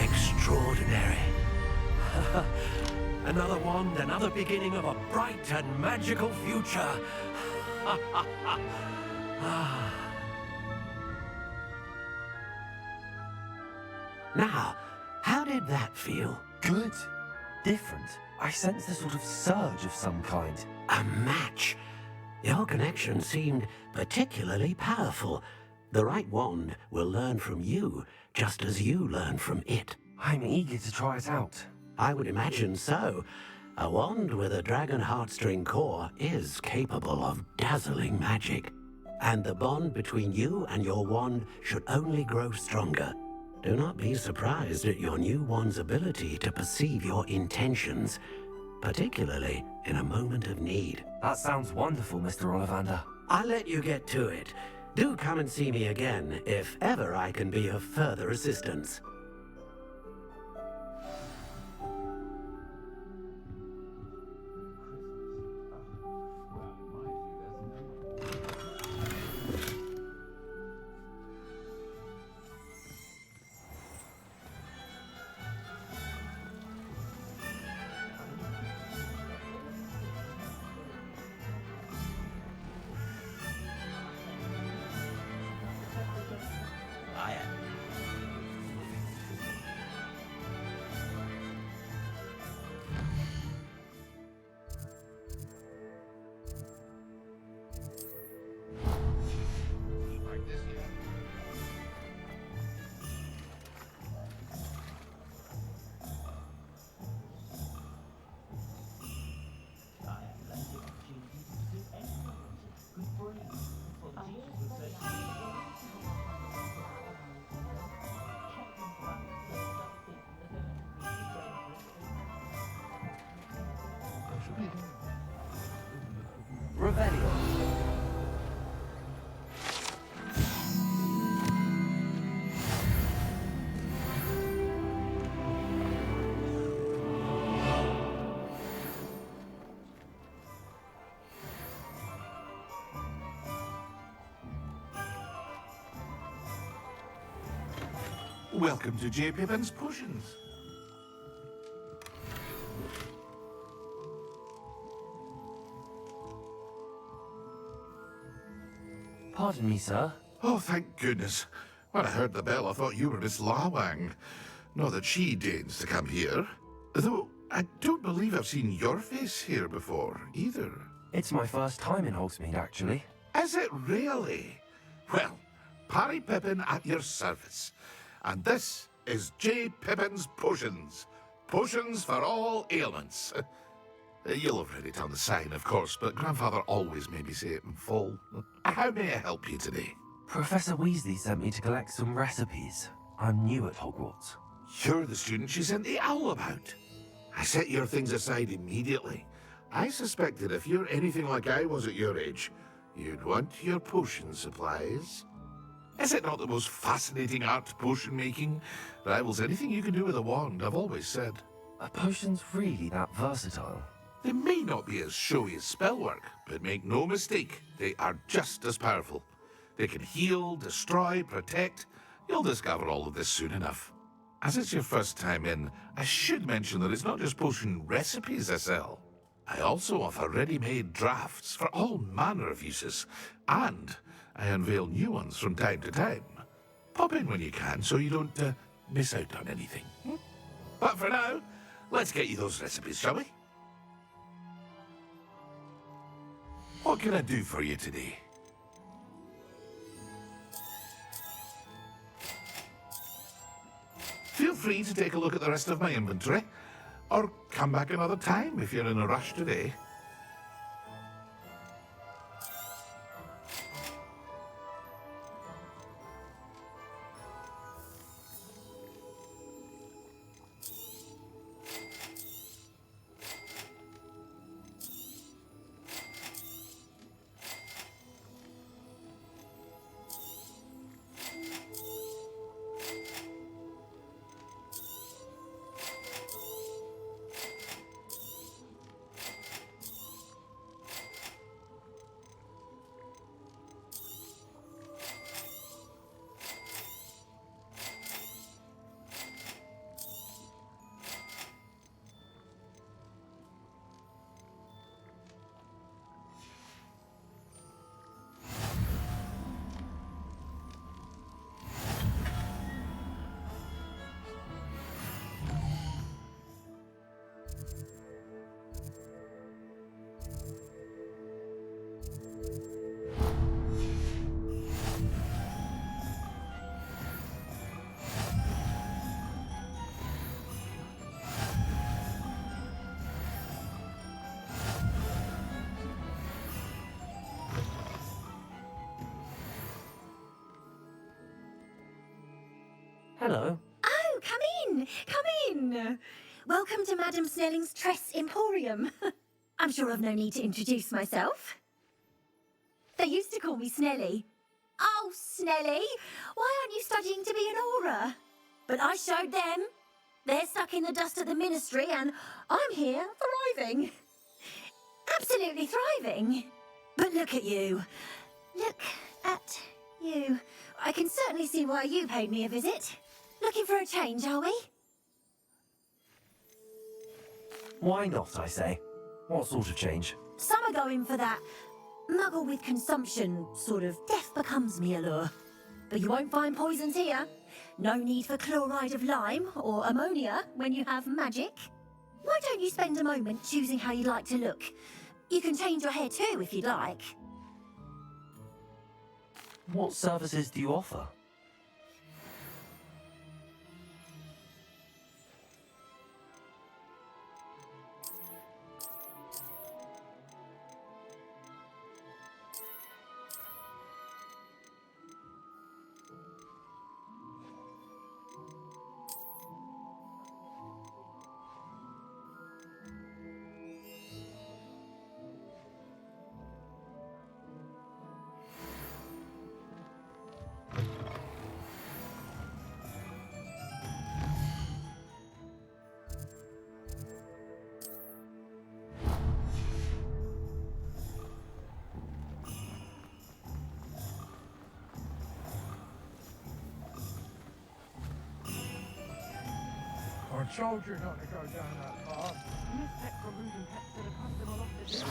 Speaker 6: Extraordinary. Another wand, another beginning of a bright and magical future. Now, how did that feel?
Speaker 2: Good. Different. I sense a sort of surge of some kind.
Speaker 6: A match. Your connection seemed particularly powerful. The right wand will learn from you, just as you learn from it.
Speaker 2: I'm eager to try it out.
Speaker 6: I would imagine so. A wand with a dragon heartstring core is capable of dazzling magic. And the bond between you and your wand should only grow stronger. Do not be surprised at your new wand's ability to perceive your intentions, particularly in a moment of need.
Speaker 2: That sounds wonderful, Mr. Ollivander.
Speaker 6: I'll let you get to it. Do come and see me again if ever I can be of further assistance.
Speaker 21: Welcome to J. Pippin's Potions.
Speaker 2: Pardon me, sir.
Speaker 21: Oh, thank goodness. When I heard the bell, I thought you were Miss Lawang. Not that she deigns to come here. Though, I don't believe I've seen your face here before, either.
Speaker 2: It's my first time in Hogsmeade, actually.
Speaker 21: Is it really? Well, Parry Pippin at your service. And this is J. Pippin's Potions. Potions for all ailments. You'll have read it on the sign, of course, but Grandfather always made me say it in full. How may I help you today?
Speaker 2: Professor Weasley sent me to collect some recipes. I'm new at Hogwarts.
Speaker 21: You're the student she sent the owl about. I set your things aside immediately. I suspected if you're anything like I was at your age, you'd want your potion supplies. Is it not the most fascinating art, potion making? Rivals anything you can do with a wand, I've always said.
Speaker 2: Are potions really that versatile?
Speaker 21: They may not be as showy as spellwork, but make no mistake, they are just as powerful. They can heal, destroy, protect. You'll discover all of this soon enough. As it's your first time in, I should mention that it's not just potion recipes I sell. I also offer ready-made drafts for all manner of uses, and I unveil new ones from time to time. Pop in when you can so you don't miss out on anything. But for now, let's get you those recipes, shall we? What can I do for you today? Feel free to take a look at the rest of my inventory, or come back another time if you're in a rush today.
Speaker 2: Hello.
Speaker 5: Oh, come in! Come in! Welcome to Madame Snelling's Tress Emporium. I'm sure I've no need to introduce myself. They used to call me Snelly. Oh, Snelly, why aren't you studying to be an aura? But I showed them. They're stuck in the dust at the Ministry and I'm here thriving. Absolutely thriving. But look at you. Look at you. I can certainly see why you paid me a visit. Looking for a change, are we?
Speaker 2: Why not, I say? What sort of change?
Speaker 5: Some are going for that muggle with consumption, sort of death becomes me allure. But you won't find poisons here. No need for chloride of lime or ammonia when you have magic. Why don't you spend a moment choosing how you like to look? You can change your hair too if you'd like.
Speaker 2: What services do you offer?
Speaker 22: I told you not to go down that path. Miss Peck from Rudin Pet said a customer lost a deer.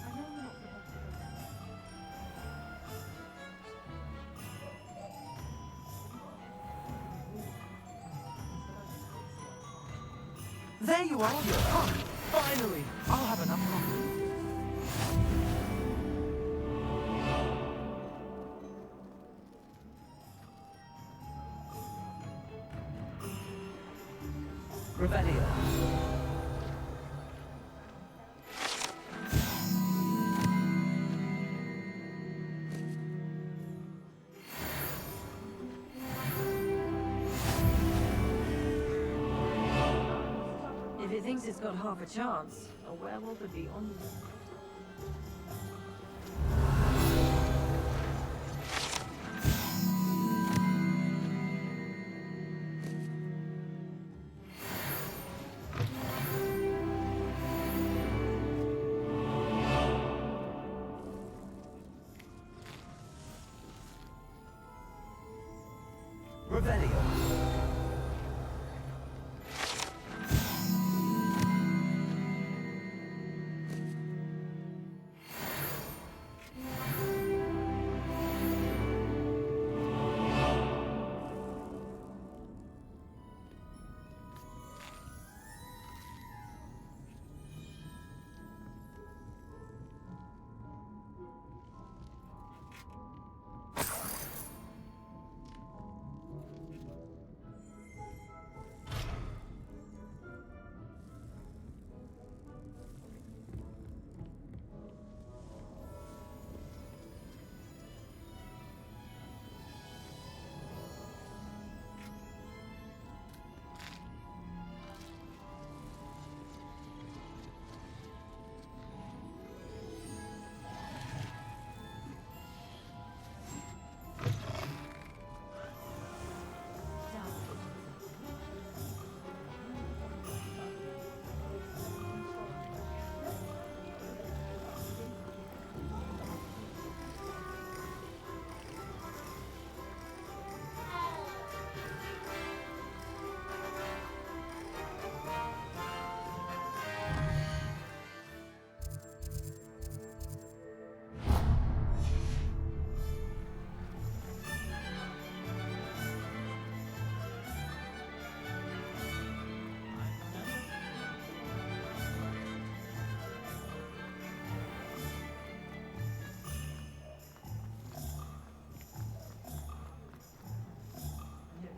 Speaker 22: I know we're not supposed to go down.
Speaker 2: There you are, you punk! Finally! I'll have enough coffee. Revelio.
Speaker 23: If he thinks it's got half a chance, a werewolf would be on.
Speaker 2: Revelio.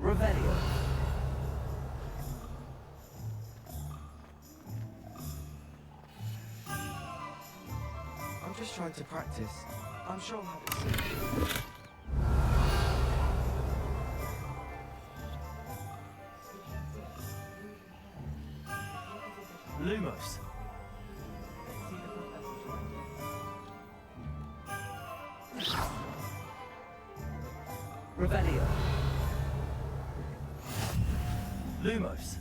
Speaker 2: Revelio.
Speaker 24: I'm just trying to practice. I'm sure I'll have it soon.
Speaker 2: Lumos. Revelio. Lumos.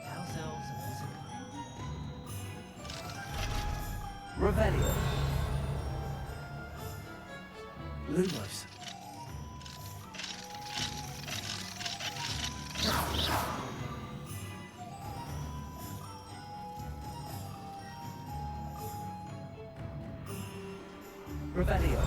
Speaker 2: House elves also come. Revelio. Lumos. Revelio.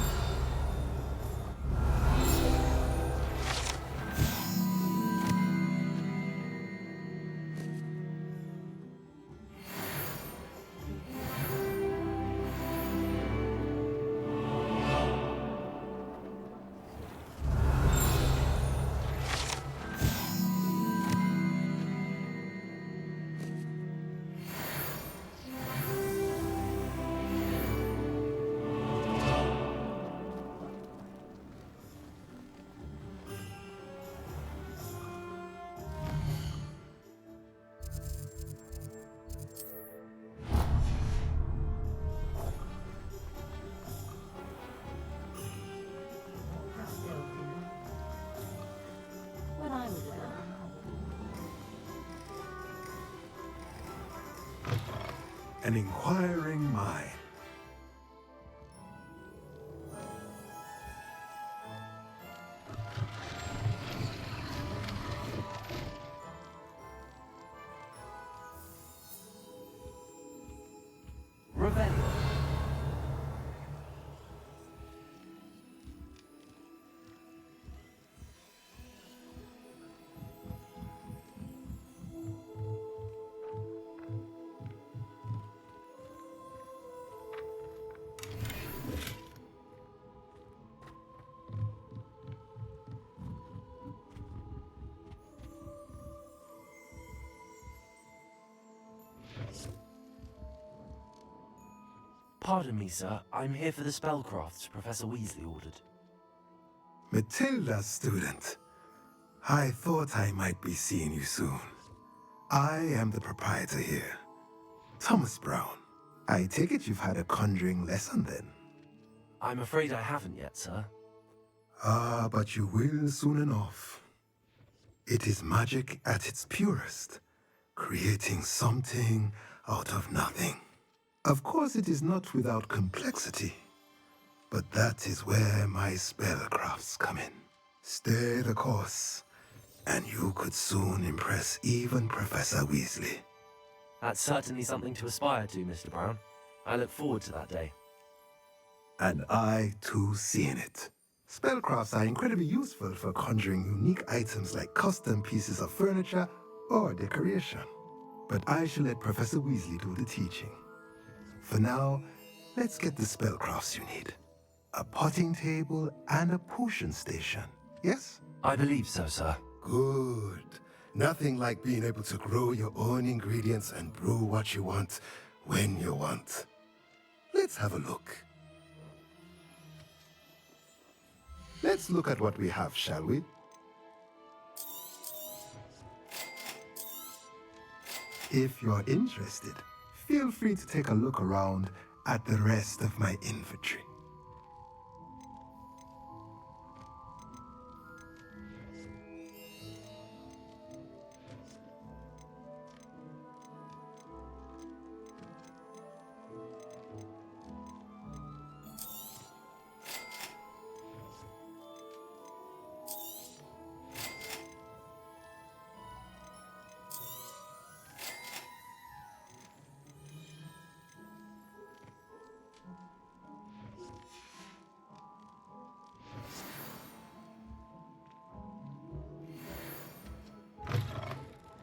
Speaker 20: When I was a girl.
Speaker 4: An inquiring mind.
Speaker 2: Revelio. Pardon me, sir. I'm here for the spellcrafts Professor Weasley ordered.
Speaker 4: Matilda, student. I thought I might be seeing you soon. I am the proprietor here, Thomas Brown. I take it you've had a conjuring lesson then?
Speaker 2: I'm afraid I haven't yet, sir.
Speaker 4: Ah, but you will soon enough. It is magic at its purest, creating something out of nothing. Of course, it is not without complexity, but that is where my spellcrafts come in. Stay the course, and you could soon impress even Professor Weasley.
Speaker 2: That's certainly something to aspire to, Mr. Brown. I look forward to that day.
Speaker 4: And I, too, see in it. Spellcrafts are incredibly useful for conjuring unique items like custom pieces of furniture or decoration. But I shall let Professor Weasley do the teaching. For now, let's get the spellcrafts you need. A potting table and a potion station, yes?
Speaker 2: I believe so, sir.
Speaker 4: Good. Nothing like being able to grow your own ingredients and brew what you want when you want. Let's have a look. Let's look at what we have, shall we? If you're interested, feel free to take a look around at the rest of my inventory.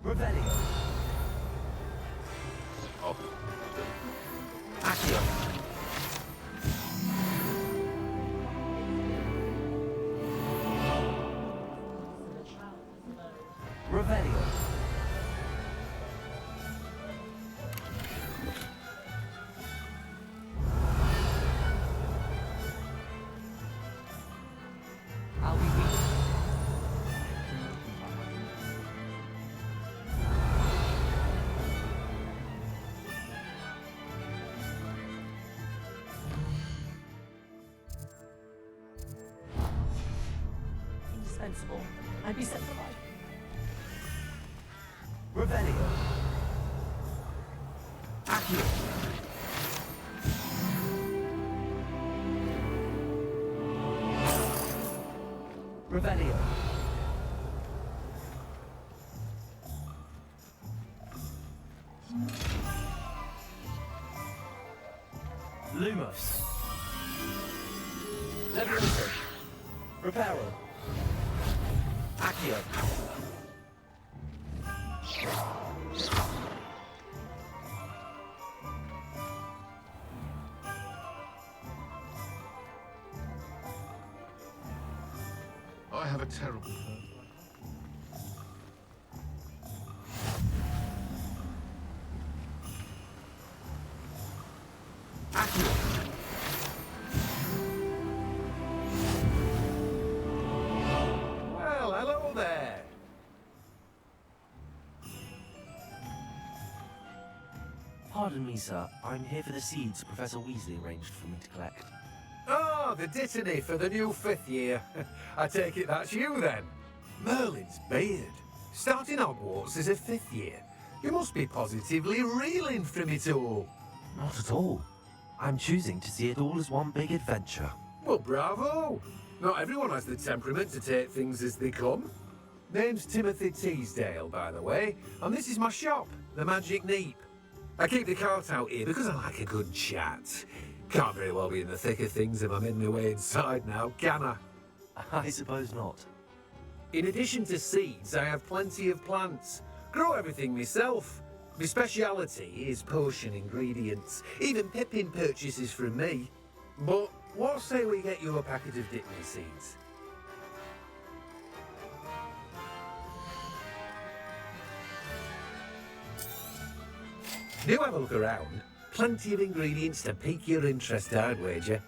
Speaker 2: Revelio.
Speaker 21: Oh.
Speaker 2: Accio. Revelio.
Speaker 23: sensible. I'd be set for life.
Speaker 2: Revelio. Accio. Revelio. Lumos. Levioso. Reparo. Accio.
Speaker 21: I have a terrible cold.
Speaker 3: Well, hello there.
Speaker 2: Pardon me, sir. I'm here for the seeds Professor Weasley arranged for me to collect.
Speaker 3: Oh, the dittany for the new 5th year. I take it that's you then. Merlin's beard. Starting Hogwarts as a 5th year. You must be positively reeling from it all.
Speaker 2: Not at all. I'm choosing to see it all as one big adventure.
Speaker 3: Well, bravo. Not everyone has the temperament to take things as they come. Name's Timothy Teasdale, by the way, and this is my shop, the Magic Neep. I keep the cart out here because I like a good chat. Can't very well be in the thick of things if I'm in my way inside now, can I?
Speaker 2: I suppose not.
Speaker 3: In addition to seeds, I have plenty of plants. Grow everything myself. My speciality is potion ingredients. Even Pippin purchases from me. But what say we get you a packet of Dittany seeds? Do have a look around. Plenty of ingredients to pique your interest, I'd wager.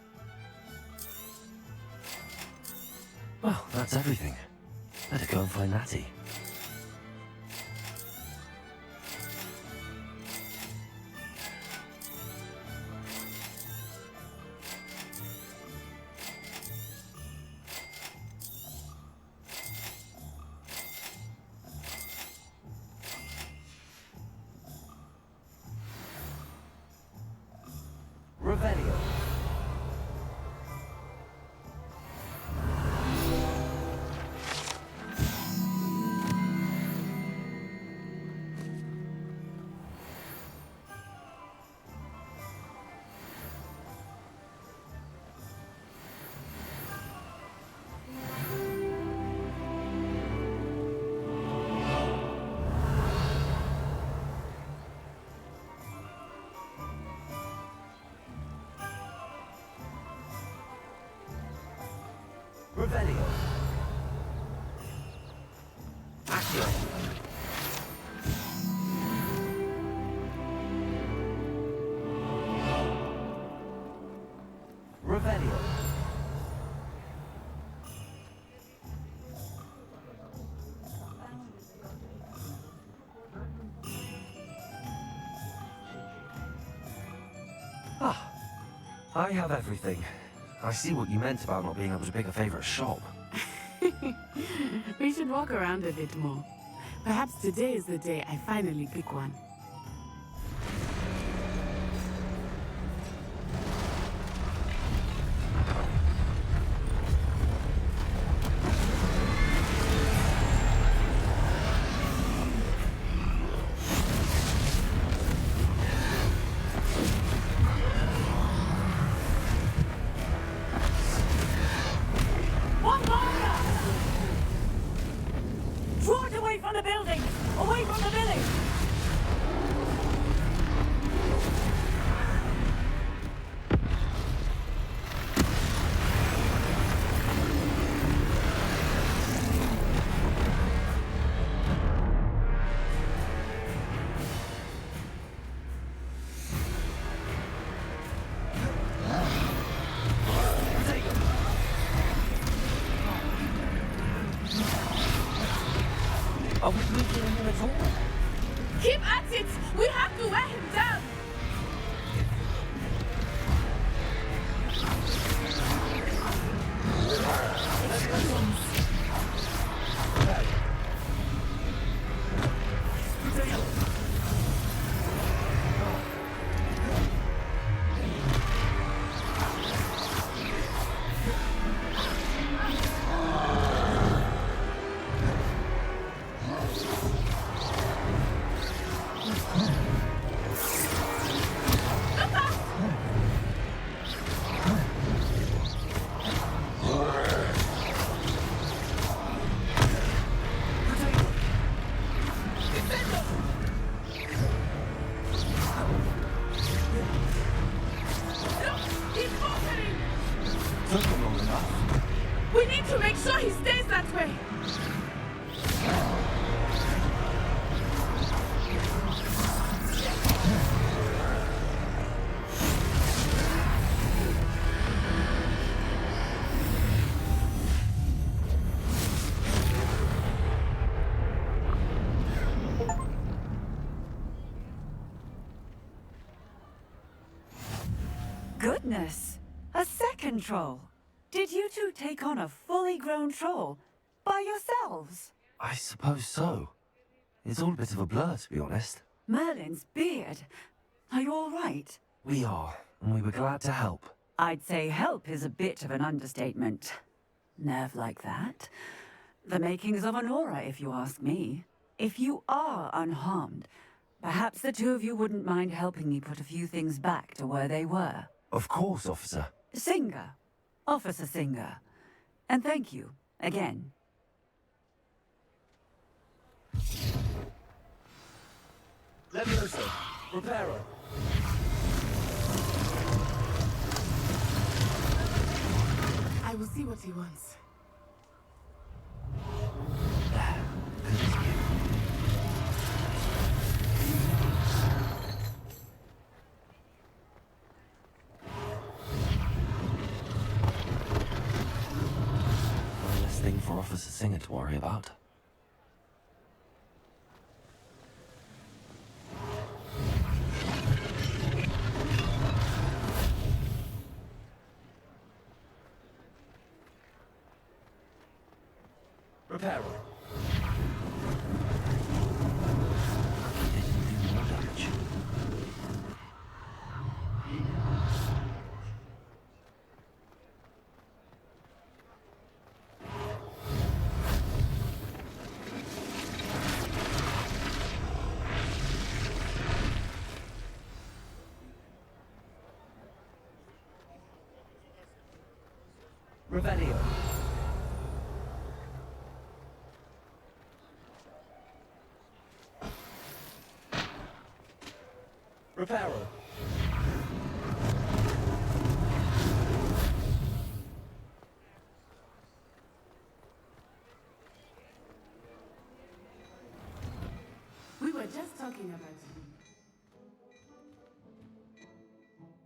Speaker 2: Well, that's everything. Better go and find Natty. Revelio. Revelio. Accio. Revelio. Ah, I have everything. I see what you meant about not being able to pick a favorite shop.
Speaker 13: We should walk around a bit more. Perhaps today is the day I finally pick one.
Speaker 23: Draw it away from the building! Away from the village!
Speaker 2: Are we weakening him at all?
Speaker 13: Keep at it! We have to wear him down!
Speaker 7: Goodness! A second troll! Did you two take on a fully grown troll? By yourselves?
Speaker 2: I suppose so. It's all a bit of a blur, to be honest.
Speaker 7: Merlin's beard. Are you all right?
Speaker 2: We are, and we were glad to help.
Speaker 7: I'd say help is a bit of an understatement. Nerve like that? The makings of an aura, if you ask me. If you are unharmed, perhaps the two of you wouldn't mind helping me put a few things back to where they were.
Speaker 2: Of course, officer.
Speaker 7: Singer. Officer Singer. And thank you, again.
Speaker 9: Leviosa, Reparo.
Speaker 13: I will see what he wants.
Speaker 2: One less thing for Officer Singer to worry about.
Speaker 9: Reparo. Revelio. Reparo.
Speaker 13: We were just talking about you.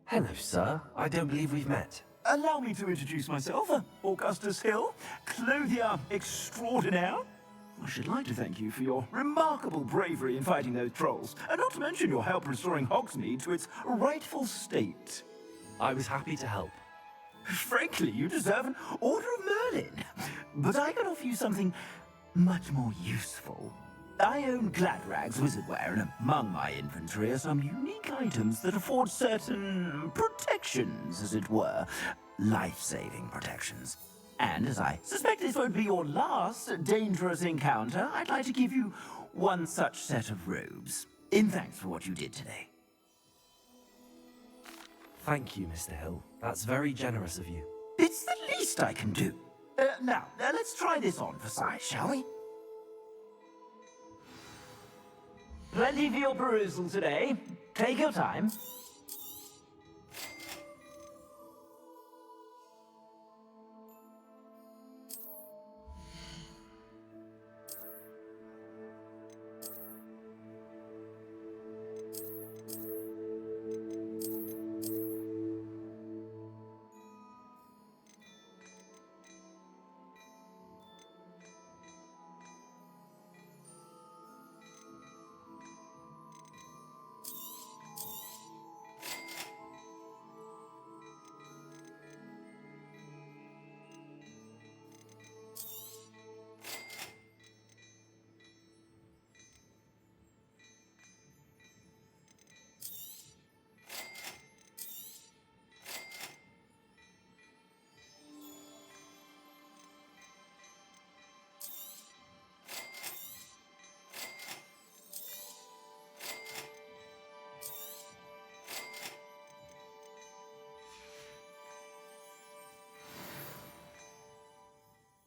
Speaker 2: Hello, sir. I don't believe we've met.
Speaker 10: Allow me to introduce myself, Augustus Hill, clothier extraordinaire. I should like to thank you for your remarkable bravery in fighting those trolls, and not to mention your help restoring Hogsmeade to its rightful state.
Speaker 2: I was happy to help.
Speaker 10: Frankly, you deserve an Order of Merlin. But I can offer you something much more useful. I own Gladrag's wizardware, and among my inventory are some unique items that afford certain protections, as it were. Life-saving protections. And as I suspect this won't be your last dangerous encounter, I'd like to give you one such set of robes, in thanks for what you did today.
Speaker 2: Thank you, Mr. Hill. That's very generous of you.
Speaker 10: It's the least I can do. Now, let's try this on for size, shall we? Plenty for your perusal today. Take your time.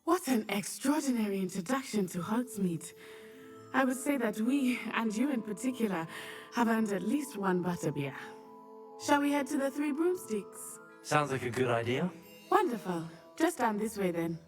Speaker 13: What an extraordinary introduction to Hogsmeade. I would say that we, and you in particular, have earned at least one butterbeer. Shall we head to the Three Broomsticks?
Speaker 2: Sounds like a good idea.
Speaker 13: Wonderful. Just down this way then.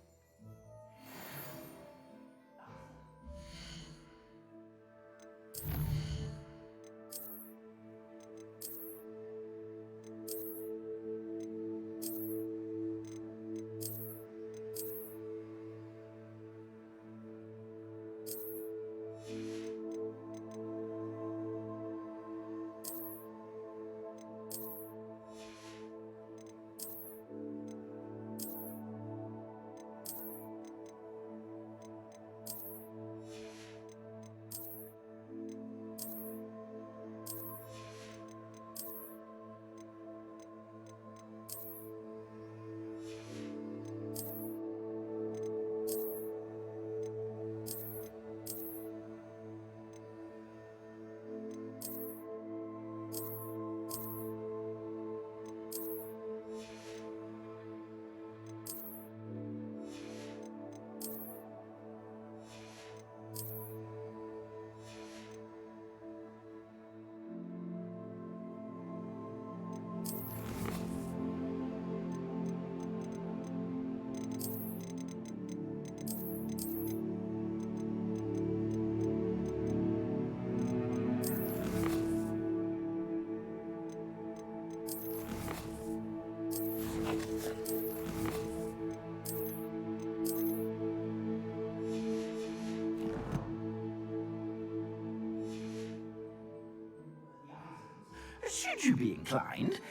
Speaker 10: Should you be inclined,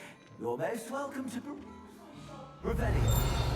Speaker 10: you're most welcome to Revelio.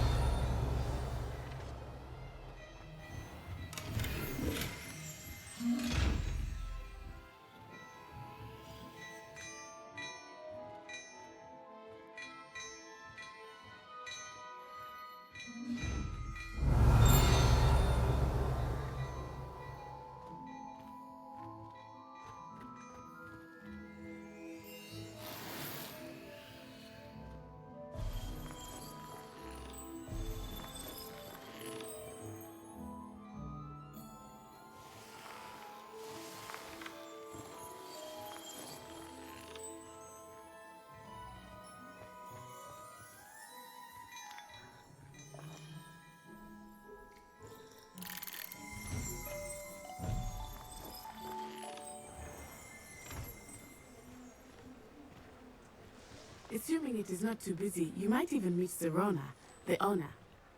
Speaker 13: Assuming it is not too busy, you might even meet Serona, the owner.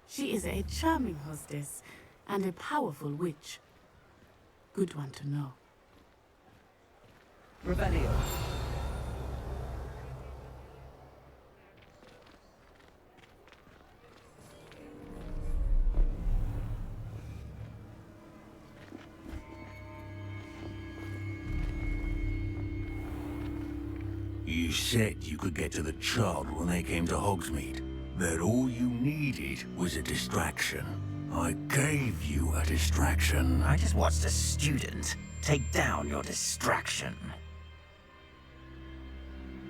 Speaker 13: She is a charming hostess and a powerful witch. Good one to know.
Speaker 9: Revelio.
Speaker 8: You said you could get to the child when they came to Hogsmeade. That all you needed was a distraction. I gave you a distraction.
Speaker 10: I just watched a student take down your distraction.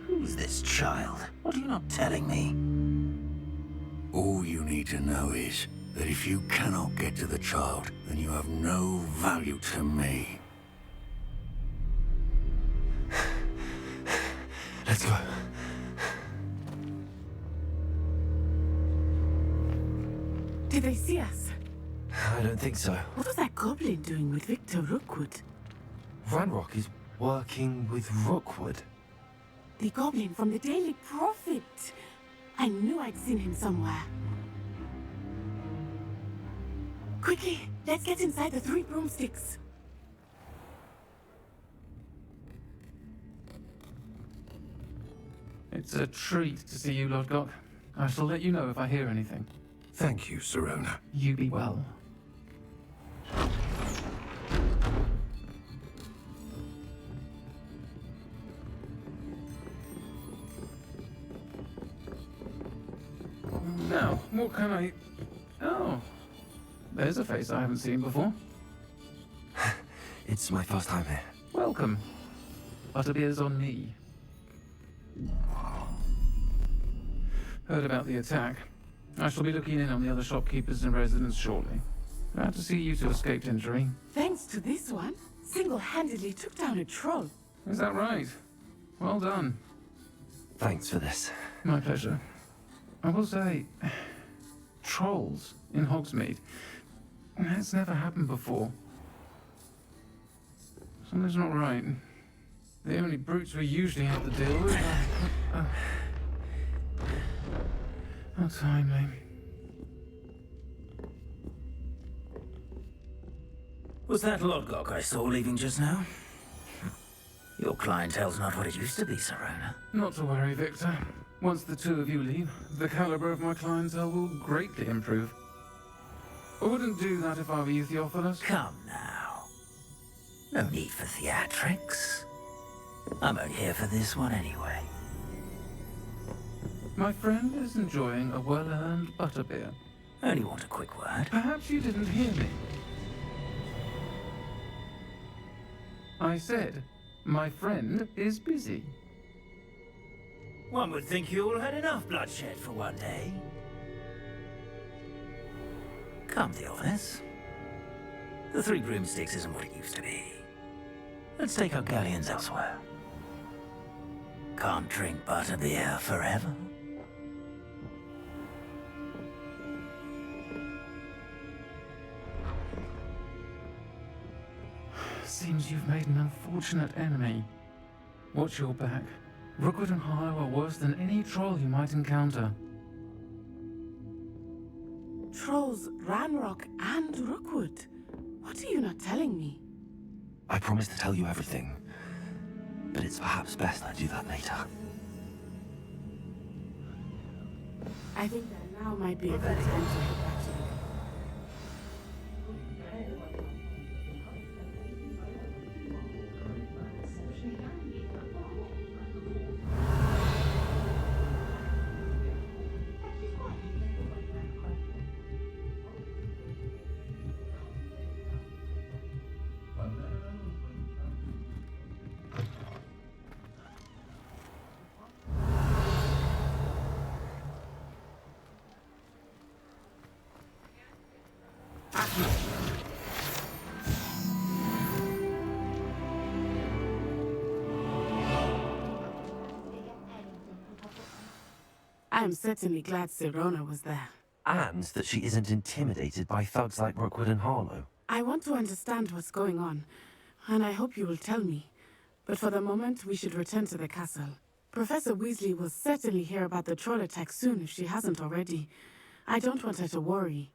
Speaker 10: Who's this child? What are you not telling me?
Speaker 8: All you need to know is that if you cannot get to the child, then you have no value to me.
Speaker 2: Let's go.
Speaker 13: Did they see us?
Speaker 2: I don't think so.
Speaker 13: What was that goblin doing with Victor Rookwood?
Speaker 2: Ranrock is working with Rookwood.
Speaker 13: The goblin from the Daily Prophet. I knew I'd seen him somewhere. Quickly, let's get inside the 3 broomsticks.
Speaker 15: It's a treat to see you, Lodgok. I shall let you know if I hear anything.
Speaker 3: Thank you, Serona.
Speaker 15: You be well. Now, what can I... Oh, there's a face I haven't seen before.
Speaker 2: It's my first time here.
Speaker 15: Welcome. Butterbeer's on me. Heard about the attack. I shall be looking in on the other shopkeepers and residents shortly. Glad to see you two escaped injury.
Speaker 13: Thanks to this one, single-handedly took down a troll.
Speaker 15: Is that right? Well done.
Speaker 2: Thanks for this.
Speaker 15: My pleasure. I will say, trolls in Hogsmeade. That's never happened before. Something's not right. The only brutes we usually have to deal with are... How timely.
Speaker 10: Was that Lodgok I saw leaving just now? Your clientele's not what it used to be, Serona.
Speaker 15: Not to worry, Victor. Once the two of you leave, the caliber of my clientele will greatly improve. I wouldn't do that if I were you, Theophilus.
Speaker 10: Come now. No need for theatrics. I'm only here for this one anyway.
Speaker 15: My friend is enjoying a well-earned butterbeer.
Speaker 10: Only want a quick word.
Speaker 15: Perhaps you didn't hear me. I said, my friend is busy.
Speaker 10: One would think you all had enough bloodshed for one day. Come, Theophilus. The 3 broomsticks isn't what it used to be. Let's take our galleons elsewhere. Can't drink butterbeer forever.
Speaker 15: Seems you've made an unfortunate enemy. Watch your back. Rookwood and Harlow are worse than any troll you might encounter.
Speaker 13: Trolls, Ranrock, and Rookwood. What are you not telling me?
Speaker 2: I promised to tell you everything, but it's perhaps best I do that later.
Speaker 13: I think that now might be a good time to head back to you. I'm certainly glad Sirona was there.
Speaker 2: And that she isn't intimidated by thugs like Rookwood and Harlow.
Speaker 13: I want to understand what's going on, and I hope you will tell me. But for the moment, we should return to the castle. Professor Weasley will certainly hear about the troll attack soon if she hasn't already. I don't want her to worry.